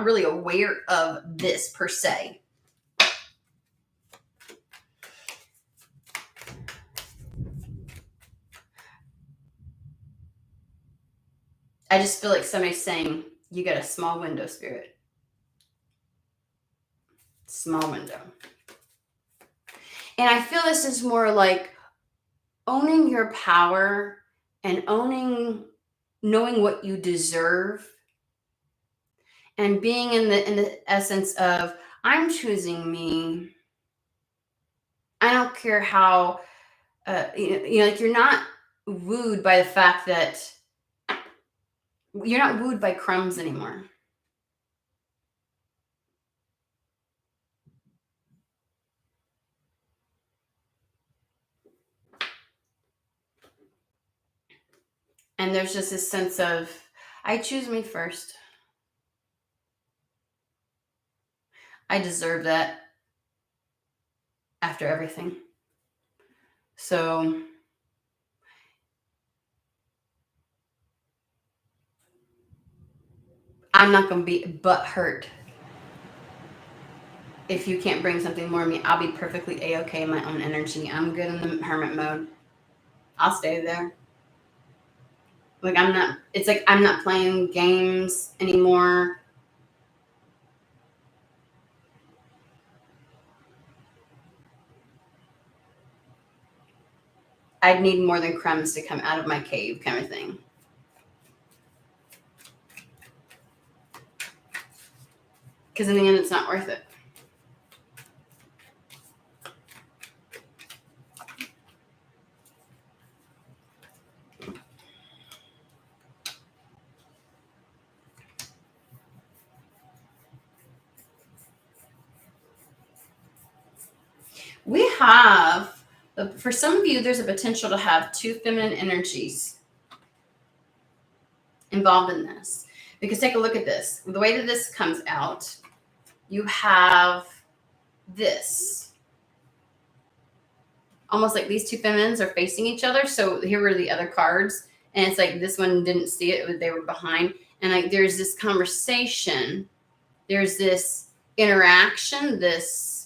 really aware of this per se. I just feel like somebody's saying, you got a small window, Spirit. Small window. And I feel this is more like owning your power and knowing what you deserve, and being in the essence of, I'm choosing me. I don't care how, like you're not wooed by the fact that you're not wooed by crumbs anymore. And there's just this sense of, I choose me first. I deserve that after everything. So I'm not going to be butthurt if you can't bring something more to me. I'll be perfectly A-okay in my own energy. I'm good in the hermit mode. I'll stay there. Like I'm not playing games anymore. I'd need more than crumbs to come out of my cave, kind of thing. Because in the end, it's not worth it. We have, for some of you, there's a potential to have two feminine energies involved in this. Because take a look at this. The way that this comes out, you have this. Almost like these two feminines are facing each other. So here were the other cards. And it's like this one didn't see it. They were behind. And like there's this conversation. There's this interaction, this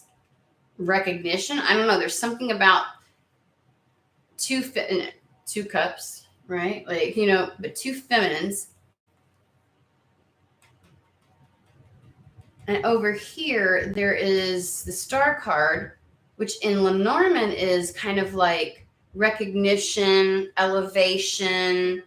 recognition. I don't know. There's something about two cups, right? Like, but two feminines. And over here, there is the star card, which in Lenormand is kind of like recognition, elevation,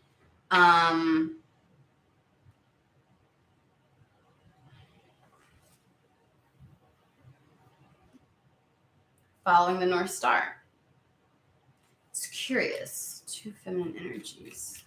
following the North Star. It's curious. Two feminine energies.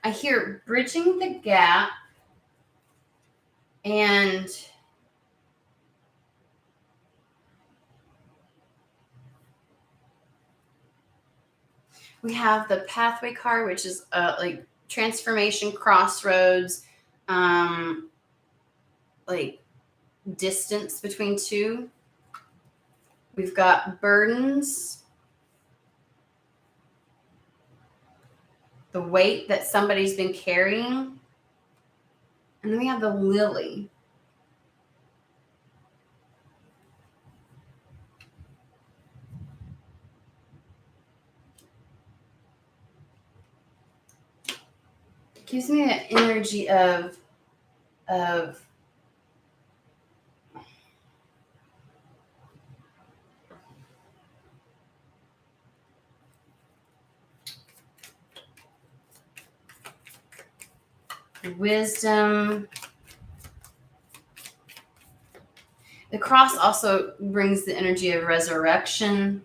I hear bridging the gap, and we have the pathway card, which is like transformation, crossroads, like distance between two. We've got burdens, the weight that somebody's been carrying. And then we have the lily. It gives me that energy of wisdom. The cross also brings the energy of resurrection.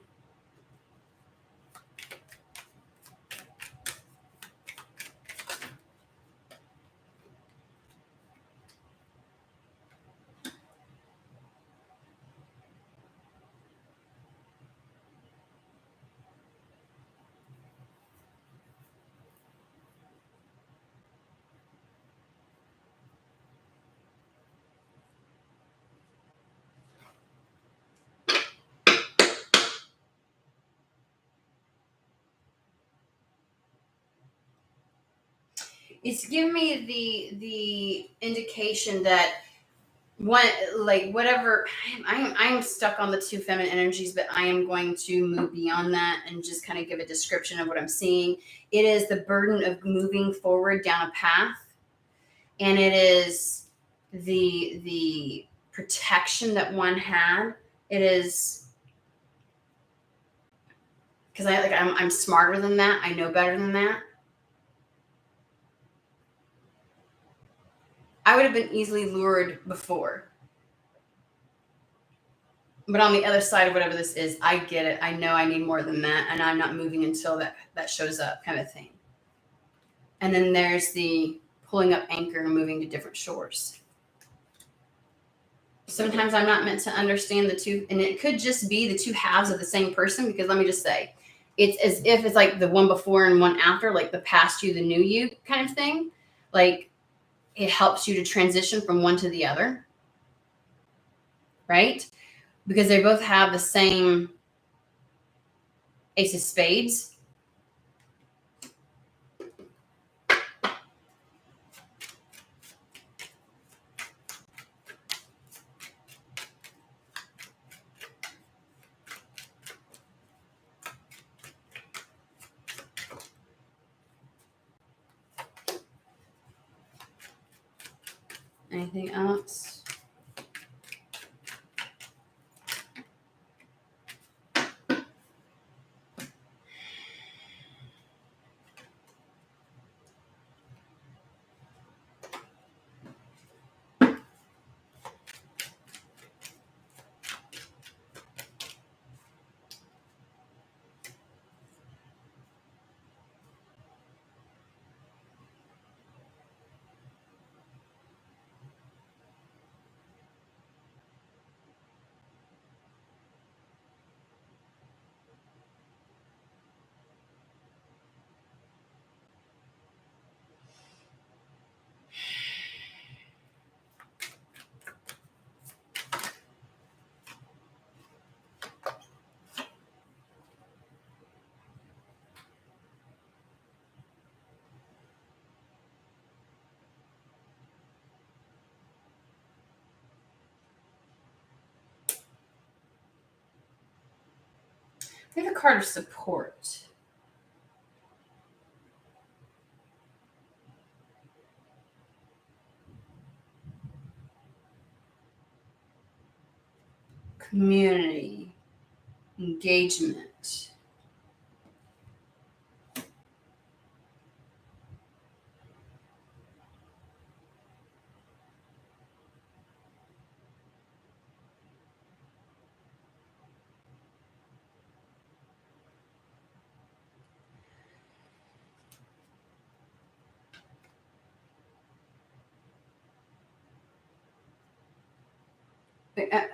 It's giving me the indication that whatever I'm stuck on the two feminine energies, but I am going to move beyond that and just kind of give a description of what I'm seeing. It is the burden of moving forward down a path, and it is the protection that one had. It is because I'm smarter than that. I know better than that. I would have been easily lured before. But on the other side of whatever this is, I get it. I know I need more than that, and I'm not moving until that shows up, kind of thing. And then there's the pulling up anchor and moving to different shores. Sometimes I'm not meant to understand the two, and it could just be the two halves of the same person, because let me just say, it's as if it's like the one before and one after, like the past you, the new you kind of thing. Like it helps you to transition from one to the other, right? Because they both have the same Ace of Spades. Anything else? We have a card of support. Community. Engagement.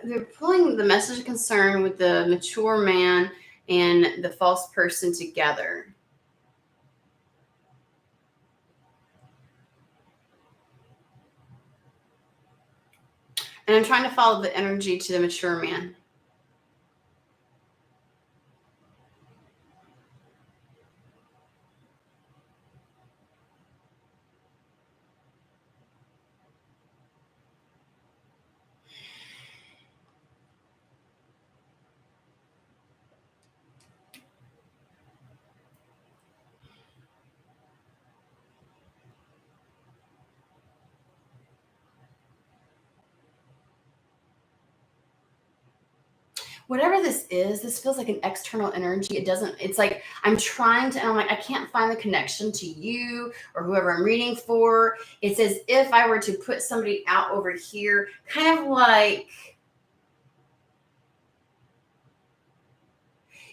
They're pulling the message of concern with the mature man and the false person together. And I'm trying to follow the energy to the mature man. Whatever this is, this feels like an external energy. It's like I'm trying to, and I'm like, I can't find the connection to you or whoever I'm reading for. It's as if I were to put somebody out over here, kind of like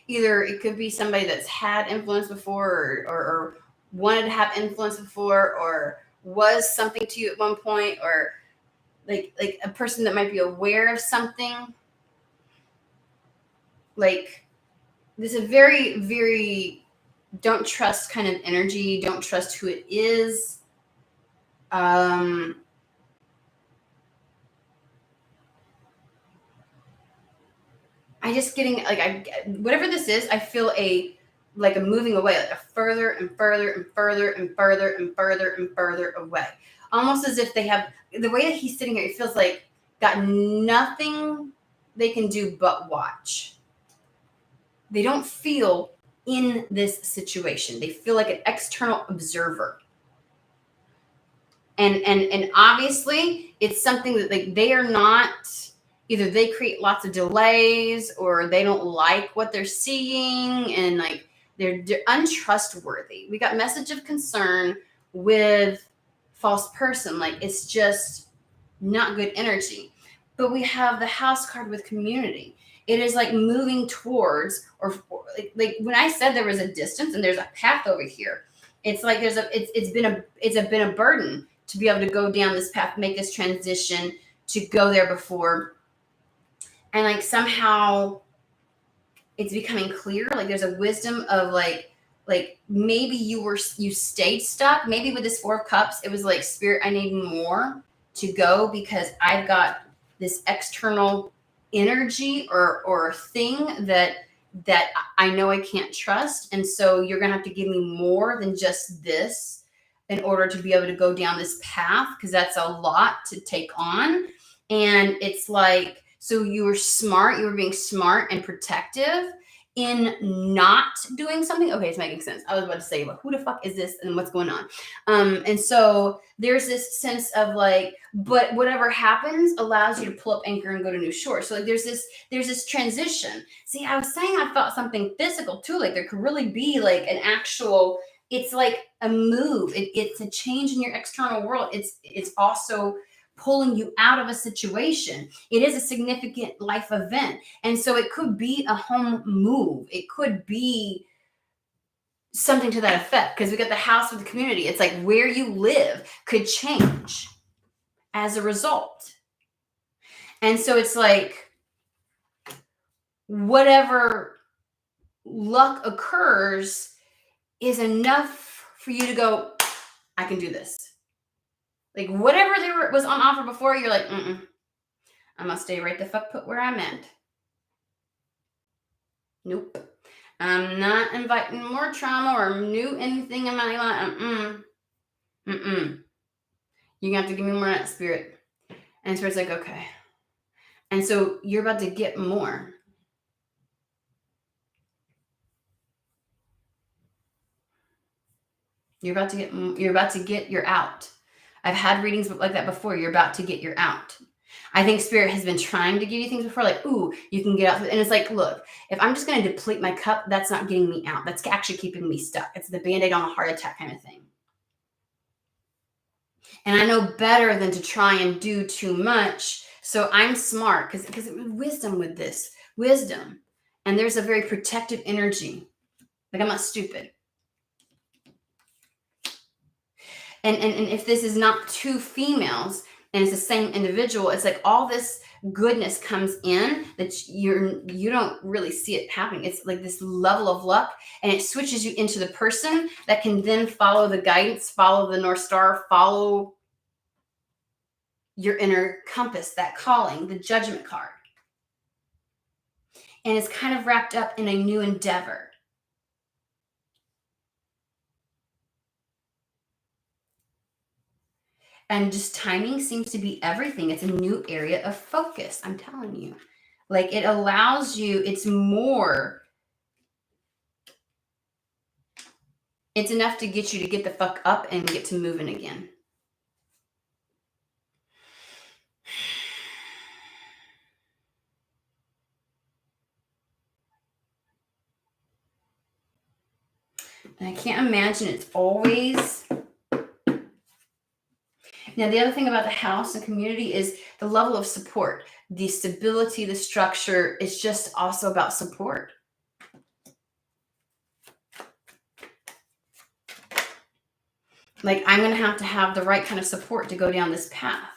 either it could be somebody that's had influence before, or wanted to have influence before, or was something to you at one point, or like a person that might be aware of something. Like, this is a very, very don't trust kind of energy. Don't trust who it is. I just getting like, whatever this is, I feel a moving away, like a further and further and further and further and further and further away. Almost as if they have, the way that he's sitting here, it feels like got nothing they can do but watch. They don't feel in this situation. They feel like an external observer. And obviously it's something that, like, they are not, either they create lots of delays, or they don't like what they're seeing, and like they're untrustworthy. We got message of concern with false person. Like, it's just not good energy. But we have the house card with community. It is like moving towards, or like when I said there was a distance and there's a path over here, it's like it's been a burden to be able to go down this path, make this transition, to go there before. And like somehow it's becoming clear. Like, there's a wisdom of like maybe you stayed stuck. Maybe with this 4 of Cups, it was like, Spirit, I need more to go, because I've got this external energy or thing that I know I can't trust. And so you're going to have to give me more than just this in order to be able to go down this path, because that's a lot to take on. And it's like, so you were smart, you were being smart and protective in not doing something. Okay, it's making sense. I was about to say, well, who the fuck is this and what's going on? And so there's this sense of like, but whatever happens allows you to pull up anchor and go to new shore. So like there's this transition. See, I was saying I felt something physical too. Like, there could really be like an actual, it's like a move. It's a change in your external world. It's also pulling you out of a situation. It is a significant life event. And so it could be a home move. It could be something to that effect, because we got the house with the community. It's like where you live could change as a result. And so it's like whatever luck occurs is enough for you to go, I can do this. Like, whatever was on offer before, you're like, I'm gonna stay right the fuck put where I'm at. Nope. I'm not inviting more trauma or new anything in my life. You're gonna have to give me more of that, Spirit. And Spirit's like, okay. And so you're about to get more. You're about to get your out. I've had readings like that before. You're about to get your out. I think Spirit has been trying to give you things before, like, ooh, you can get out. And it's like, look, if I'm just going to deplete my cup, that's not getting me out. That's actually keeping me stuck. It's the Band-Aid on a heart attack kind of thing. And I know better than to try and do too much. So I'm smart, because wisdom with this. Wisdom. And there's a very protective energy. Like, I'm not stupid. And if this is not 2 females and it's the same individual, it's like all this goodness comes in that you don't really see it happening. It's like this level of luck, and it switches you into the person that can then follow the guidance, follow the North Star, follow your inner compass, that calling, the Judgment card. And it's kind of wrapped up in a new endeavor. And just timing seems to be everything. It's a new area of focus. I'm telling you. Like, it allows you, it's enough to get you to get the fuck up and get to moving again. And I can't imagine it's always. Now, the other thing about the house and community is the level of support, the stability, the structure is just also about support. Like, I'm going to have the right kind of support to go down this path.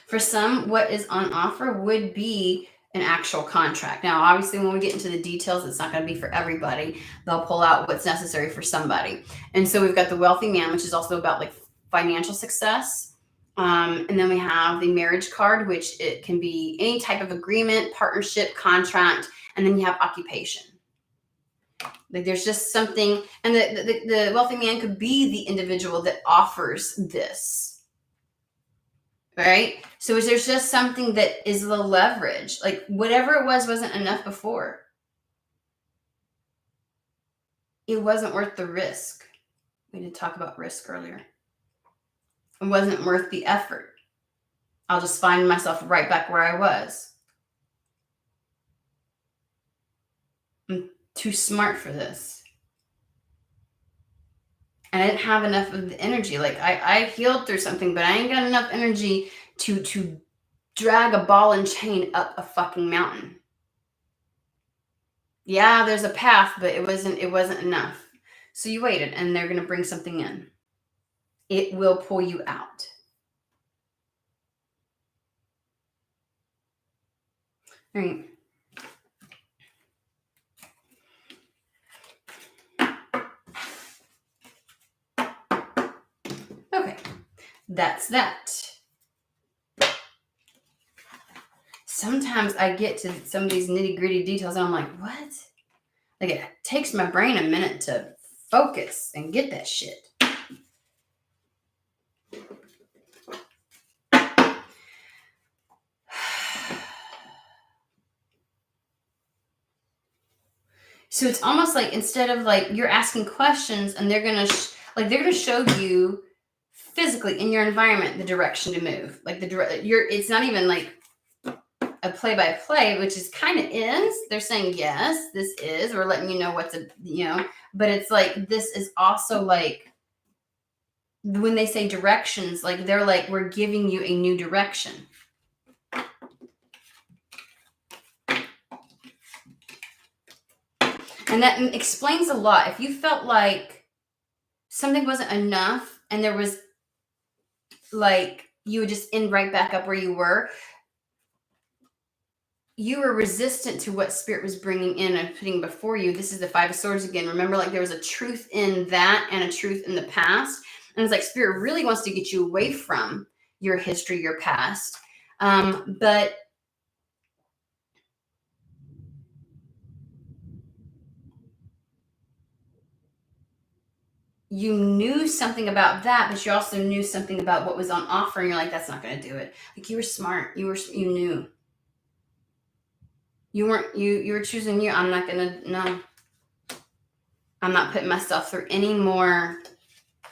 For some, what is on offer would be an actual contract. Now, obviously, when we get into the details, it's not going to be for everybody. They'll pull out what's necessary for somebody. And so we've got the wealthy man, which is also about like financial success. And then we have the marriage card, which it can be any type of agreement, partnership, contract, and then you have occupation. Like there's just something, and the wealthy man could be the individual that offers this. Right? So there's just something that is the leverage. Like whatever it was wasn't enough before. It wasn't worth the risk. We did talk about risk earlier. It wasn't worth the effort. I'll just find myself right back where I was. I'm too smart for this. And I didn't have enough of the energy. Like I healed through something, but I ain't got enough energy to drag a ball and chain up a fucking mountain. Yeah, there's a path, but it wasn't enough. So you waited, and they're going to bring something in. It will pull you out. All right. Okay, that's that. Sometimes I get to some of these nitty-gritty details and I'm like, what? Like it takes my brain a minute to focus and get that shit. So it's almost like instead of like you're asking questions and they're gonna they're gonna show you physically in your environment the direction to move. Like it's not even like a play-by-play, which is kind of is. They're saying yes, this is. We're letting you know what's but it's like this is also like when they say directions, like they're like we're giving you a new direction. And that explains a lot. If you felt like something wasn't enough and there was like you would just end right back up where you were resistant to what spirit was bringing in and putting before you. This is the Five of Swords again. Remember, like there was a truth in that and a truth in the past. And it's like spirit really wants to get you away from your history, your past. But you knew something about that, but you also knew something about what was on offer. And you're like, that's not going to do it. Like you were smart. You knew. You were choosing you. I'm not going to, no. I'm not putting myself through any more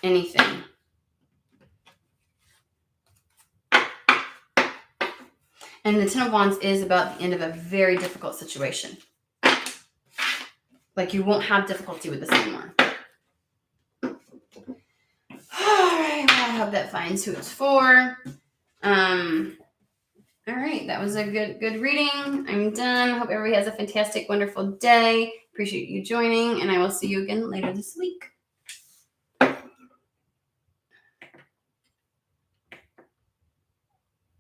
anything. And the Ten of Wands is about the end of a very difficult situation. Like you won't have difficulty with this anymore. All right, well, I hope that finds who it's for. All right, that was a good reading. I'm done. Hope everybody has a fantastic, wonderful day. Appreciate you joining, and I will see you again later this week.